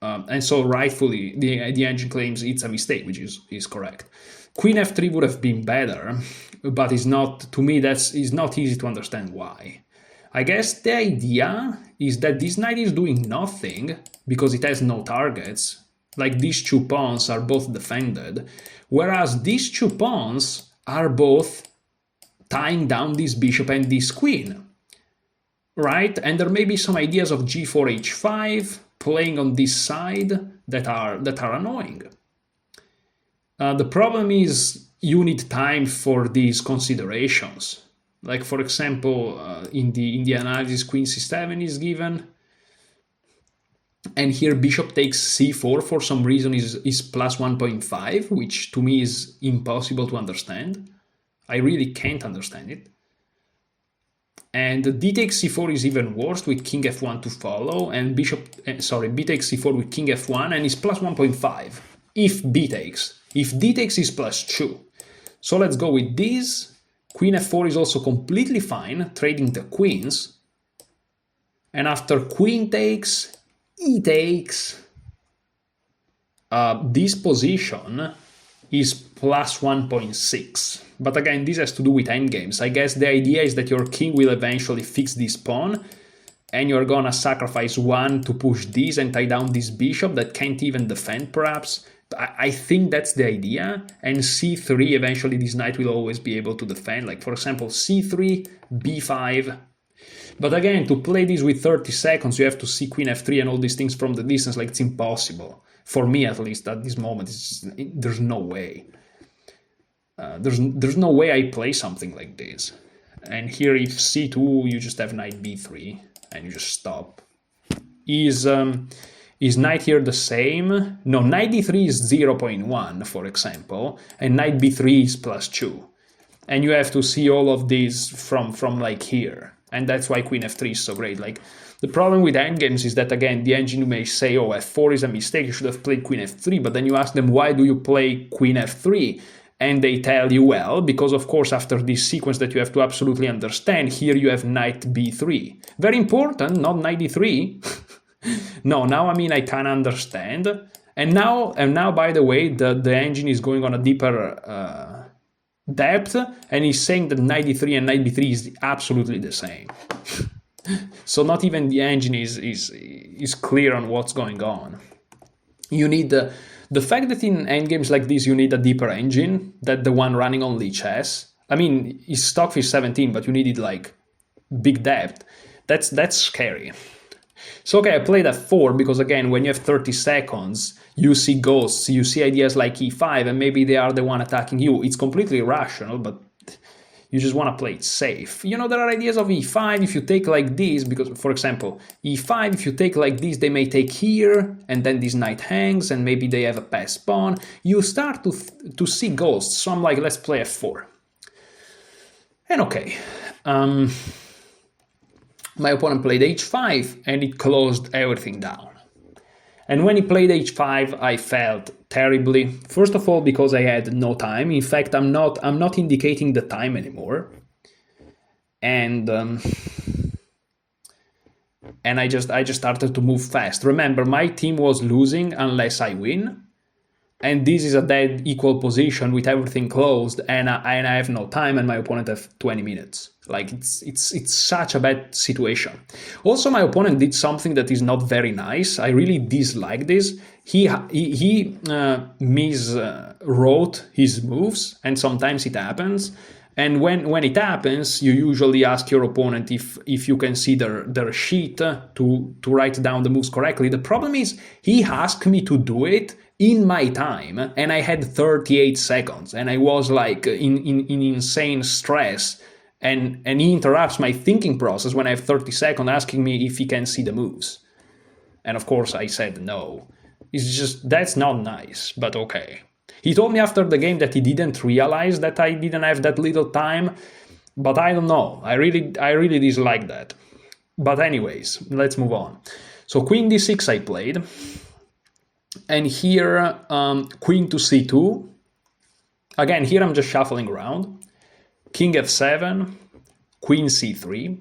And so rightfully, the engine claims it's a mistake, which is correct. Queen f3 would have been better, but it's not, to me, it's not easy to understand why. I guess the idea is that this knight is doing nothing because it has no targets. Like these two pawns are both defended, whereas these two pawns are both tying down this bishop and this queen, right? And there may be some ideas of g4, h5 playing on this side that are annoying. The problem is you need time for these considerations. Like, for example, in the analysis, queen c7 is given, and here bishop takes c4 for some reason is plus 1.5, which to me is impossible to understand. I really can't understand it. And d takes c4 is even worse with king f1 to follow, and b takes c4 with king f1, and it's plus 1.5 if b takes. If d takes is plus 2. So let's go with this. Queen f4 is also completely fine, trading the queens. And after queen takes, e takes, this position is plus 1.6. But again, this has to do with endgames. I guess the idea is that your king will eventually fix this pawn, and you're gonna sacrifice one to push this and tie down this bishop that can't even defend, perhaps. I think that's the idea. And c3, eventually this knight will always be able to defend. Like, for example, c3, b5. But again, to play this with 30 seconds, you have to see queen f3 and all these things from the distance. Like, it's impossible. For me, at least, at this moment, there's no way. There's no way I play something like this. And here, if c2, you just have knight b3, and you just stop. Is knight here the same? No, knight d3 is 0.1, for example, and knight b3 is plus 2. And you have to see all of these from like here. And that's why queen f3 is so great. Like, the problem with endgames is that, again, the engine may say, oh, f4 is a mistake, you should have played queen f3, but then you ask them, why do you play queen f3? And they tell you, well, because, of course, after this sequence that you have to absolutely understand, here you have knight b3. Very important, not knight d3. No, now I can understand. And now, by the way, the engine is going on a deeper depth, and he's saying that knight d3 and knight b3 is absolutely the same. So not even the engine is clear on what's going on. You need the fact that in endgames like this you need a deeper engine than the one running on Lichess. I mean, it's Stockfish 17, but you needed like big depth. That's scary. So okay, I played f4 because, again, when you have 30 seconds, you see ghosts, you see ideas like e5, and maybe they are the one attacking you. It's completely irrational, but You just want to play it safe. You know, there are ideas of e5 if you take like this, because, for example, e5, if you take like this, they may take here, and then this knight hangs, and maybe they have a passed pawn. You start to see ghosts, so I'm like, let's play f4. And okay. My opponent played h5, and it closed everything down. And when he played h5, I felt terribly. First of all, because I had no time. In fact, I'm not indicating the time anymore. And I just started to move fast. Remember, my team was losing unless I win. And this is a dead equal position with everything closed, and I have no time, and my opponent has 20 minutes. Like, it's such a bad situation. Also, my opponent did something that is not very nice. I really dislike this. He miswrote his moves, and sometimes it happens. And when it happens, you usually ask your opponent if you can see their sheet to write down the moves correctly. The problem is he asked me to do it in my time, and I had 38 seconds, and I was like in insane stress, and he interrupts my thinking process when I have 30 seconds asking me if he can see the moves. And of course I said no. It's just, that's not nice, but okay. He told me after the game that he didn't realize that I didn't have that little time, but I don't know. I really dislike that. But anyways, let's move on. So queen d6 I played. And here, queen to c2. Again, here I'm just shuffling around. King f7, queen c3,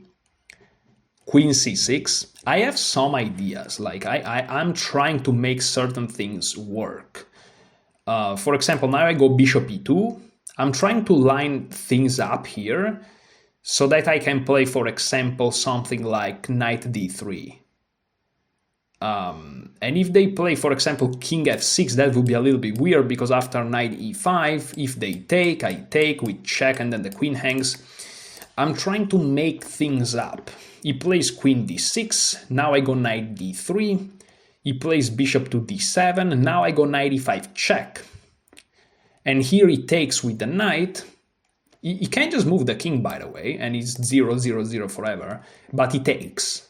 queen c6. I have some ideas, like I'm trying to make certain things work. For example, now I go bishop e2. I'm trying to line things up here so that I can play, for example, something like knight d3. And if they play, for example, king f6, that would be a little bit weird, because after knight e5, if they take, I take, we check, and then the queen hangs. I'm trying to make things up. He plays queen d6, now I go knight d3. He plays bishop to d7, now I go knight e5 check. And here he takes with the knight. He can't just move the king, by the way, and it's 0-0-0 forever, but he takes.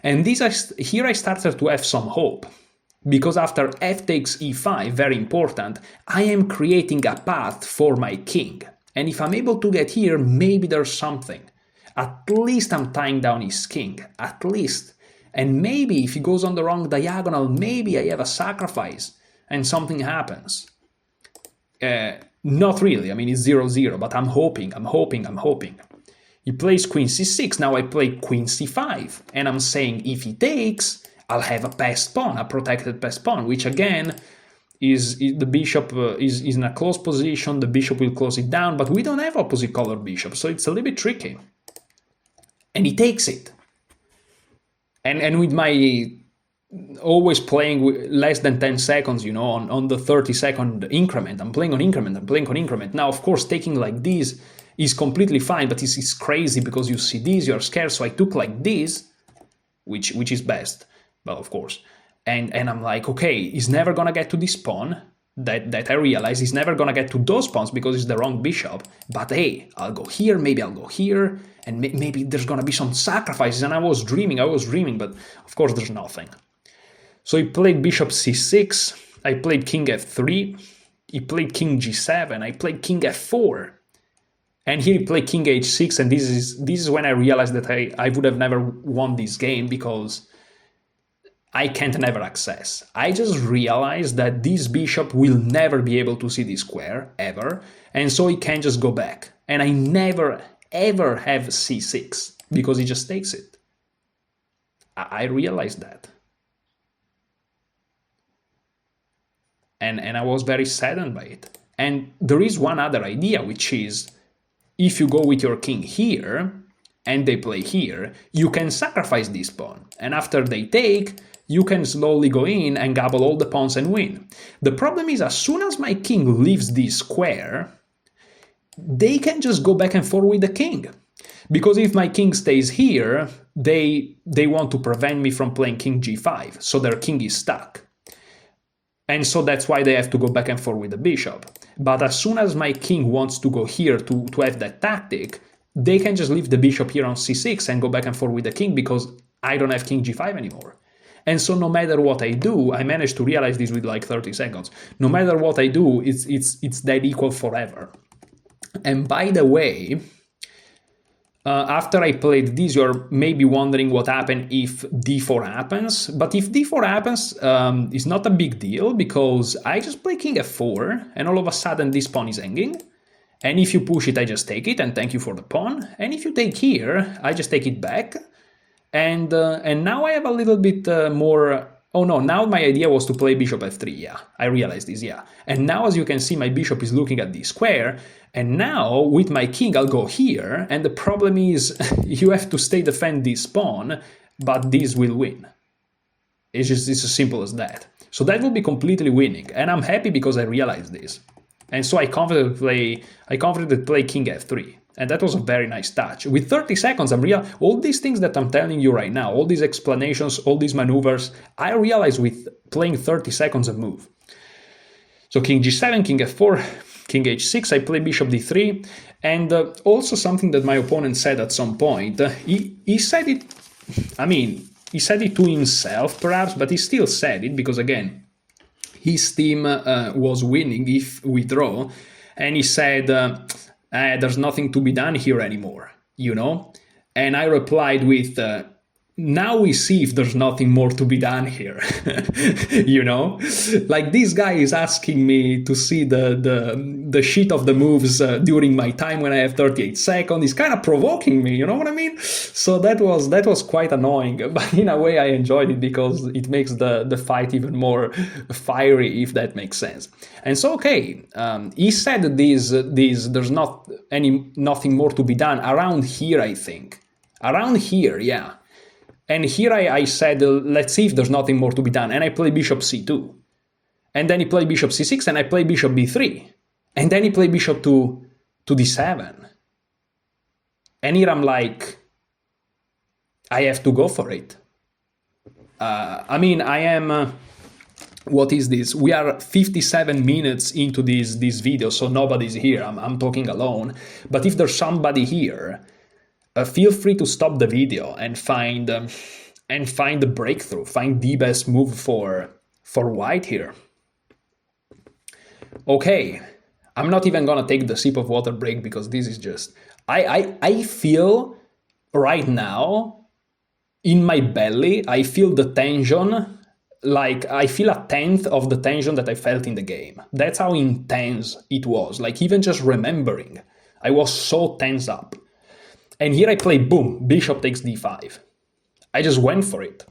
And here I started to have some hope, because after f takes e5, very important, I am creating a path for my king. And if I'm able to get here, maybe there's something. At least I'm tying down his king, at least. And maybe if he goes on the wrong diagonal, maybe I have a sacrifice and something happens. Not really, I mean, it's 0-0, but I'm hoping. He plays queen c6, now I play queen c5, and I'm saying if he takes, I'll have a passed pawn, a protected passed pawn, which again is the bishop is in a close position, the bishop will close it down, but we don't have opposite color bishop, so it's a little bit tricky. And he takes it. And with my always playing with less than 10 seconds, you know, on the 30-second increment, I'm playing on increment. Now, of course, taking like this is completely fine, but it's crazy because you see this, you're scared, so I took like this, which is best, but of course. And I'm like, okay, he's never gonna get to this pawn, that I realize he's never gonna get to those pawns because it's the wrong bishop, but hey, I'll go here, maybe I'll go here, and maybe there's gonna be some sacrifices, and I was dreaming, but of course there's nothing. So he played bishop c6, I played king f3, he played king g7, I played king f4, and here he played king h6, and this is when I realized that I would have never won this game, because I can't never access. I just realized that this bishop will never be able to see this square, ever, and so he can't just go back. And I never, ever have c6, because he just takes it. I realized that. And I was very saddened by it. And there is one other idea, which is, if you go with your king here, and they play here, you can sacrifice this pawn. And after they take, you can slowly go in and gobble all the pawns and win. The problem is, as soon as my king leaves this square, they can just go back and forth with the king. Because if my king stays here, they want to prevent me from playing king g5, so their king is stuck. And so that's why they have to go back and forth with the bishop. But as soon as my king wants to go here to have that tactic, they can just leave the bishop here on c6 and go back and forth with the king because I don't have king g5 anymore. And so no matter what I do, I managed to realize this with like 30 seconds. No matter what I do, it's that equal forever. And by the way, after I played this, you're maybe wondering what happened if d4 happens. But if d4 happens, it's not a big deal because I just play king f4 and all of a sudden this pawn is hanging. And if you push it, I just take it and thank you for the pawn. And if you take here, I just take it back. And now I have a little bit more... Oh no, now my idea was to play bishop f3, yeah. I realized this, yeah. And now as you can see, my bishop is looking at this square. And now with my king, I'll go here. And the problem is you have to stay defend this pawn, but this will win. It's as simple as that. So that will be completely winning. And I'm happy because I realized this. And so I confidently play king f3. And that was a very nice touch. With 30 seconds, all these things that I'm telling you right now, all these explanations, all these maneuvers, I realized with playing 30 seconds a move. So king g7, king f4, king h6, I play bishop d3, and also something that my opponent said at some point, he said it, he said it to himself perhaps, but he still said it because again, his team was winning if we draw, and he said, there's nothing to be done here anymore, you know? And I replied with, now we see if there's nothing more to be done here, you know? Like this guy is asking me to see the sheet of the moves during my time when I have 38 seconds. He's kind of provoking me, you know what I mean? So that was quite annoying, but in a way I enjoyed it because it makes the fight even more fiery, if that makes sense. And so, okay, he said there's nothing more to be done around here, I think. Around here, yeah. And here I said, let's see if there's nothing more to be done. And I play bishop c2. And then he played bishop c6, and I play bishop b3. And then he played bishop to d7. And here I'm like, I have to go for it. I am... what is this? We are 57 minutes into this video, so nobody's here. I'm talking alone. But if there's somebody here... feel free to stop the video and find the breakthrough, find the best move for white here. Okay, I'm not even gonna take the sip of water break because this is just... I feel right now in my belly, I feel the tension, like I feel a tenth of the tension that I felt in the game. That's how intense it was, like even just remembering, I was so tense up. And here I play, boom, bishop takes d5. I just went for it.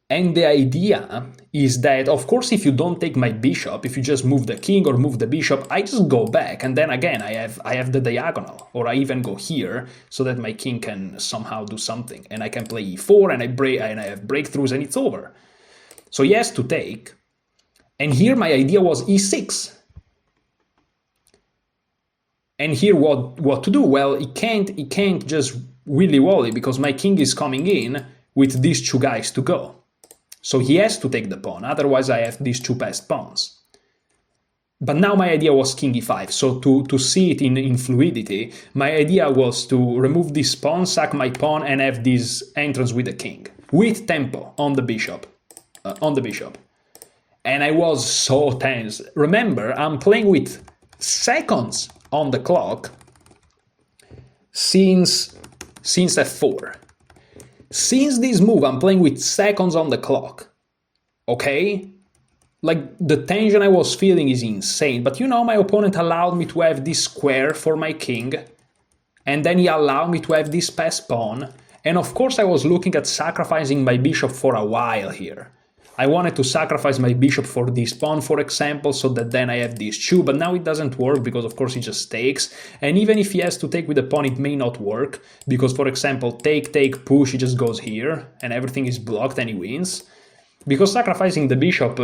And the idea is that, of course, if you don't take my bishop, if you just move the king or move the bishop, I just go back. And then again, I have the diagonal. Or I even go here so that my king can somehow do something. And I can play e4 and I have breakthroughs and it's over. So he has to take. And here my idea was e6. And here what to do? Well, he can't just willy-wally because my king is coming in with these two guys to go. So he has to take the pawn, otherwise I have these two passed pawns. But now my idea was king e5, so to see it in fluidity, my idea was to remove this pawn, sack my pawn, and have this entrance with the king, with tempo on the bishop. And I was so tense. Remember, I'm playing with seconds on the clock since f4. Since this move, I'm playing with seconds on the clock. Okay? Like, the tension I was feeling is insane. But you know, my opponent allowed me to have this square for my king. And then he allowed me to have this passed pawn. And of course I was looking at sacrificing my bishop for a while here. I wanted to sacrifice my bishop for this pawn, for example, so that then I have these two, but now it doesn't work because, of course, he just takes. And even if he has to take with the pawn, it may not work because, for example, take, push, he just goes here and everything is blocked and he wins. Because sacrificing the bishop,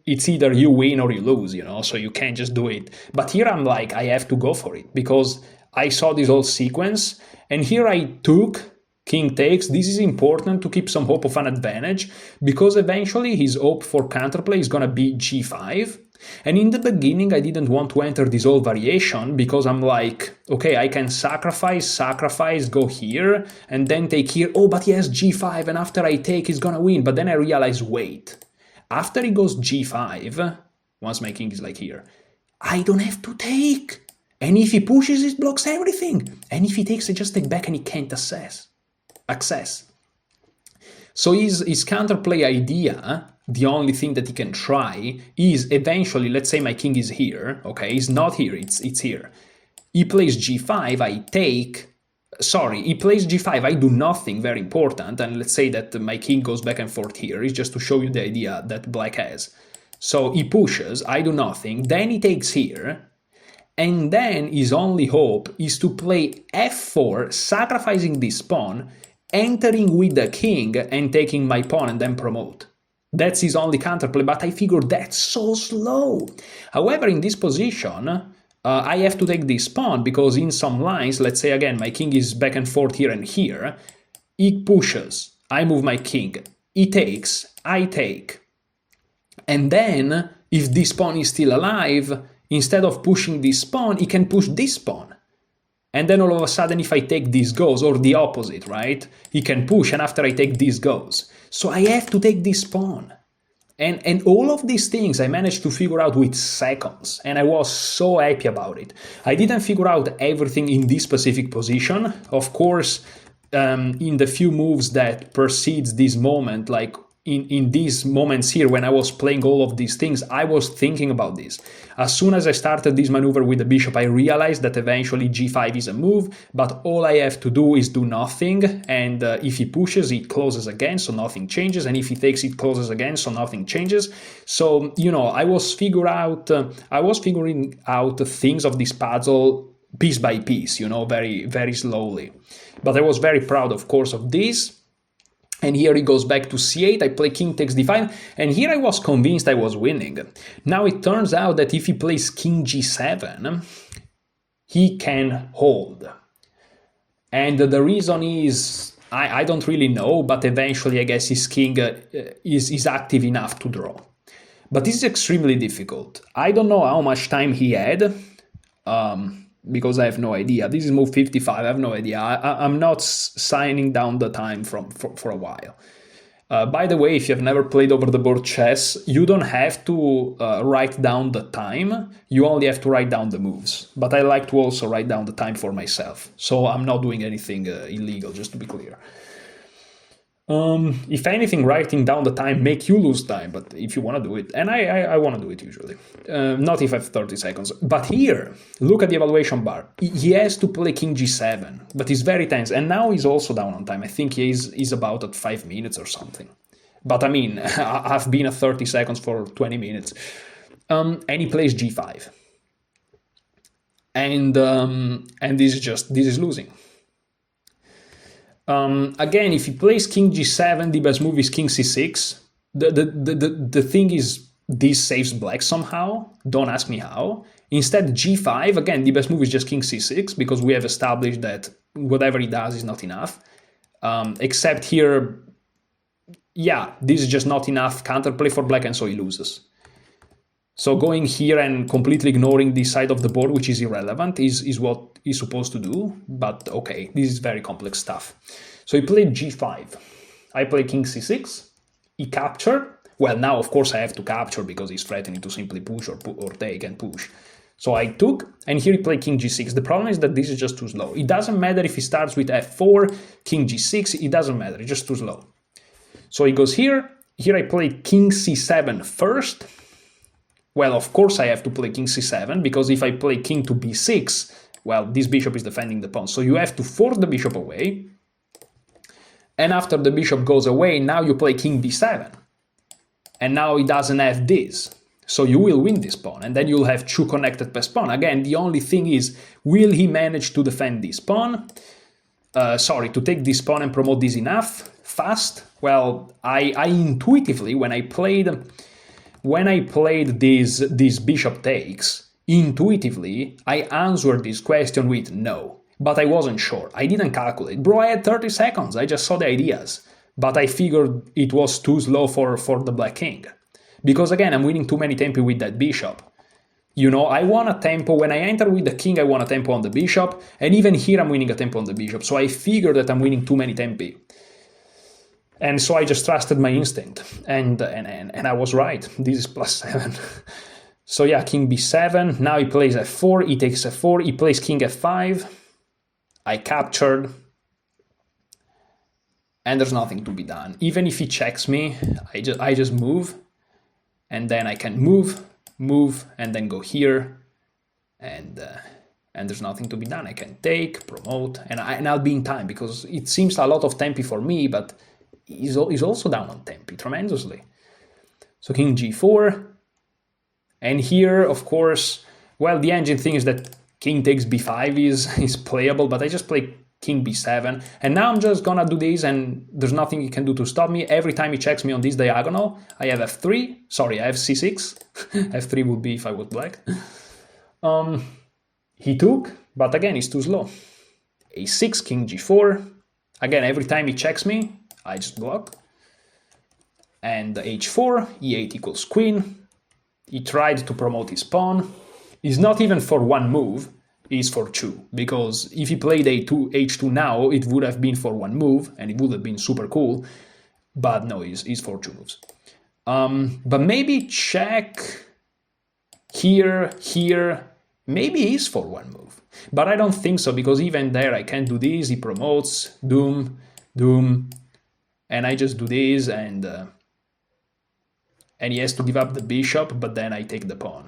it's either you win or you lose, you know, so you can't just do it. But here I'm like, I have to go for it because I saw this whole sequence and here I took king takes. This is important to keep some hope of an advantage, because eventually his hope for counterplay is gonna be g5. And in the beginning, I didn't want to enter this whole variation, because I'm like, okay, I can sacrifice, go here, and then take here. Oh, but he has g5, and after I take, he's gonna win. But then I realize, wait, after he goes g5, once my king is like here, I don't have to take. And if he pushes, it blocks everything. And if he takes, I just take back and he can't access. So his counterplay idea, the only thing that he can try, is eventually, let's say my king is here, okay, he's not here, it's here. He plays g5, I take, sorry, he plays g5, I do nothing very important, and let's say that my king goes back and forth here, it's just to show you the idea that black has. So he pushes, I do nothing, then he takes here, and then his only hope is to play f4, sacrificing this pawn, entering with the king and taking my pawn and then promote. That's his only counterplay, but I figured that's so slow. However, in this position, I have to take this pawn, because in some lines, let's say again, my king is back and forth here and here, he pushes, I move my king, he takes, I take. And then, if this pawn is still alive, instead of pushing this pawn, he can push this pawn. And then all of a sudden, if I take, this goes, or the opposite, right? He can push, and after I take, this goes. So I have to take this pawn. And all of these things I managed to figure out with seconds, and I was so happy about it. I didn't figure out everything in this specific position. Of course, in the few moves that precedes this moment, like in these moments here when I was playing all of these things, I was thinking about this. As soon as I started this maneuver with the bishop, I realized that eventually g5 is a move, but all I have to do is do nothing, and if he pushes, it closes again, so nothing changes, and if he takes, it closes again, so nothing changes. So, you know, I was figuring out things of this puzzle piece by piece, you know, very, very slowly. But I was very proud, of course, of this. And here he goes back to c8, I play king takes d5, and here I was convinced I was winning. Now it turns out that if he plays king g7, he can hold. And the reason is, I don't really know, but eventually I guess his king is active enough to draw. But this is extremely difficult. I don't know how much time he had, because I have no idea. This is move 55, I have no idea. I'm not signing down the time for a while. By the way, if you've never played over the board chess, you don't have to write down the time, you only have to write down the moves. But I like to also write down the time for myself, so I'm not doing anything illegal, just to be clear. If anything, writing down the time make you lose time, but if you want to do it, and I want to do it usually, not if I have 30 seconds. But here, look at the evaluation bar. He has to play king g7, but he's very tense, and now he's also down on time. I think he's about at 5 minutes or something. But I mean, I've been at 30 seconds for 20 minutes. And he plays g5. And this is losing. Again, if he plays king g7, the best move is king c6. The thing is, this saves black somehow. Don't ask me how. Instead, g5, again, the best move is just king c6, because we have established that whatever he does is not enough. Except here, yeah, this is just not enough counterplay for black, and so he loses. So going here and completely ignoring this side of the board, which is irrelevant, is what he's supposed to do. But okay, this is very complex stuff. So he played g5. I play king c6. He captured. Well, now, of course, I have to capture because he's threatening to simply push or take and push. So I took, and here he played king g6. The problem is that this is just too slow. It doesn't matter if he starts with f4, king g6. It doesn't matter. It's just too slow. So he goes here. Here I play king c7 first. Well, of course I have to play king c7, because if I play king to b6, well, this bishop is defending the pawn. So you have to force the bishop away. And after the bishop goes away, now you play king b7. And now he doesn't have this. So you will win this pawn, and then you'll have two connected passed pawn. Again, the only thing is, will he manage to defend this pawn? To take this pawn and promote this enough fast? Well, I intuitively, when I played this bishop takes, intuitively, I answered this question with no. but I wasn't sure. I didn't calculate. Bro, I had 30 seconds. I just saw the ideas. But I figured it was too slow for the Black King. Because again, I'm winning too many tempi with that bishop. You know, I want a tempo. When I enter with the king, I want a tempo on the bishop. And even here, I'm winning a tempo on the bishop. So I figured that I'm winning too many tempi. And so I just trusted my instinct. And I was right. This is +7. So yeah, king b7. Now he plays f4. He takes f4. He plays king f5. I captured. And there's nothing to be done. Even if he checks me, I just move. And then I can move, and then go here. And there's nothing to be done. I can take, promote, and I'll be in time, because it seems a lot of tempi for me, but he's also down on tempi tremendously. So king g4. And here, of course, well, the engine thing is that king takes b5 is playable, but I just play king b7. And now I'm just gonna do this, and there's nothing he can do to stop me. Every time he checks me on this diagonal, I have f3. Sorry, I have c6. f3 would be if I was black. He took, but again, he's too slow. a6, king g4. Again, every time he checks me, I just block. And h4, e8 equals queen. He tried to promote his pawn. He's not even for one move. Is for two, because if he played h2 now, it would have been for one move, and it would have been super cool, but no, he's for two moves. But maybe check here, maybe he's for one move, but I don't think so, because even there I can't do this. He promotes, doom, and I just do this, and he has to give up the bishop, but then I take the pawn.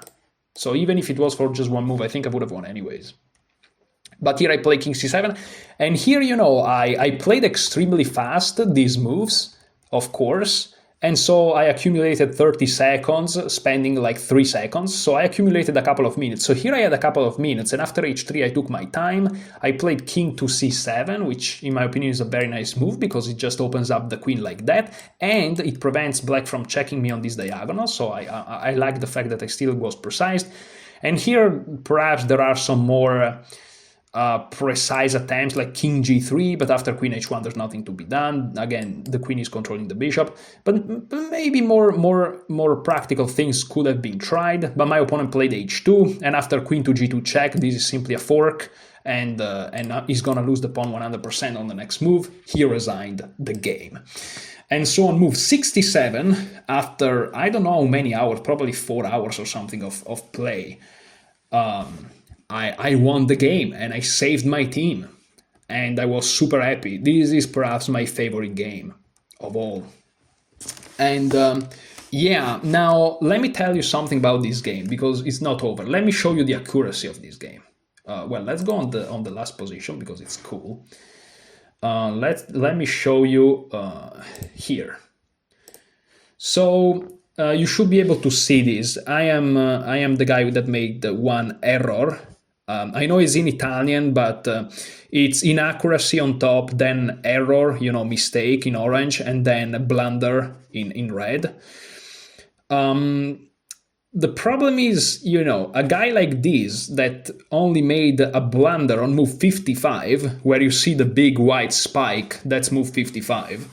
So even if it was for just one move, I think I would have won anyways. But here I play king c7. And here, you know, I played extremely fast these moves, of course. And so I accumulated 30 seconds, spending like 3 seconds. So I accumulated a couple of minutes. So here I had a couple of minutes. And after h3, I took my time. I played king to c7, which in my opinion is a very nice move, because it just opens up the queen like that. And it prevents black from checking me on this diagonal. So I like the fact that I still was precise. And here, perhaps there are some more precise attempts like king g3, but after queen h1 there's nothing to be done. Again, the queen is controlling the bishop, but maybe more practical things could have been tried. But my opponent played h2, and after queen to g2 check, this is simply a fork, and he's gonna lose the pawn 100% on the next move. He resigned the game. And so on move 67, after I don't know how many hours, probably 4 hours or something of play, I won the game, and I saved my team, and I was super happy. This is perhaps my favorite game of all. And yeah, now let me tell you something about this game, because it's not over. Let me show you the accuracy of this game. Well, let's go on the last position, because it's cool. Let me show you here. So you should be able to see this. I am the guy that made the one error. I know it's in Italian, but it's inaccuracy on top, then error, you know, mistake in orange, and then blunder in red. The problem is, you know, a guy like this that only made a blunder on move 55, where you see the big white spike, that's move 55.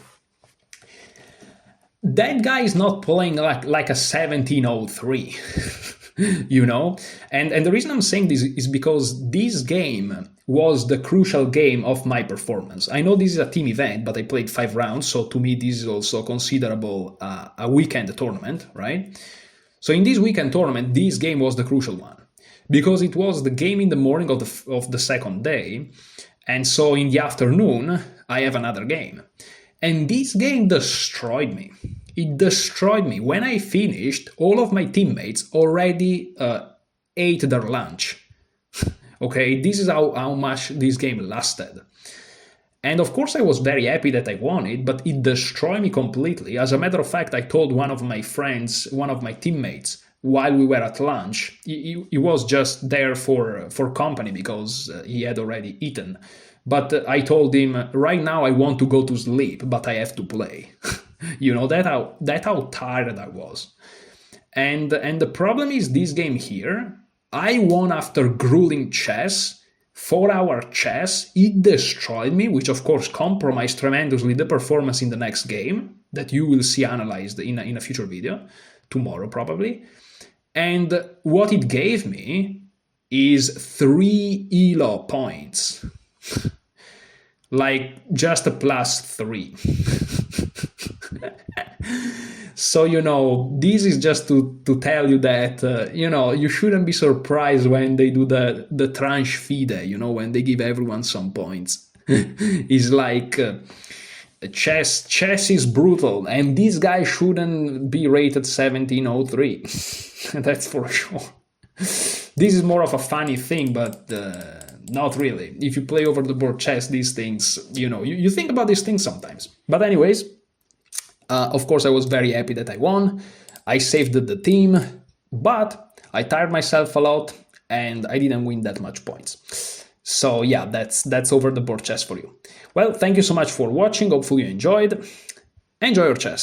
That guy is not playing like a 1703. You know, and the reason I'm saying this is because this game was the crucial game of my performance. I know this is a team event, but I played 5 rounds, so to me this is also considerable a weekend tournament, right? So in this weekend tournament, this game was the crucial one, because it was the game in the morning of the second day, and so in the afternoon I have another game, and this game destroyed me. It destroyed me. When I finished, all of my teammates already ate their lunch. Okay, this is how much this game lasted. And of course I was very happy that I won it, but it destroyed me completely. As a matter of fact, I told one of my friends, one of my teammates, while we were at lunch, he was just there for company because he had already eaten. But I told him, right now I want to go to sleep, but I have to play. You know, that how tired I was. And the problem is this game here, I won after grueling chess 4-hour chess, it destroyed me, which of course compromised tremendously the performance in the next game that you will see analyzed in a future video, tomorrow probably. And what it gave me is 3 ELO points. Like just a +3. So, this is just to tell you that, you shouldn't be surprised when they do the tranche fide, when they give everyone some points. It's like chess is brutal, and this guy shouldn't be rated 1703. That's for sure. This is more of a funny thing, but not really. If you play over the board chess, these things, you think about these things sometimes. But anyways, of course, I was very happy that I won. I saved the team, but I tired myself a lot and I didn't win that much points. So yeah, that's over the board chess for you. Well, thank you so much for watching. Hopefully you enjoyed. Enjoy your chess.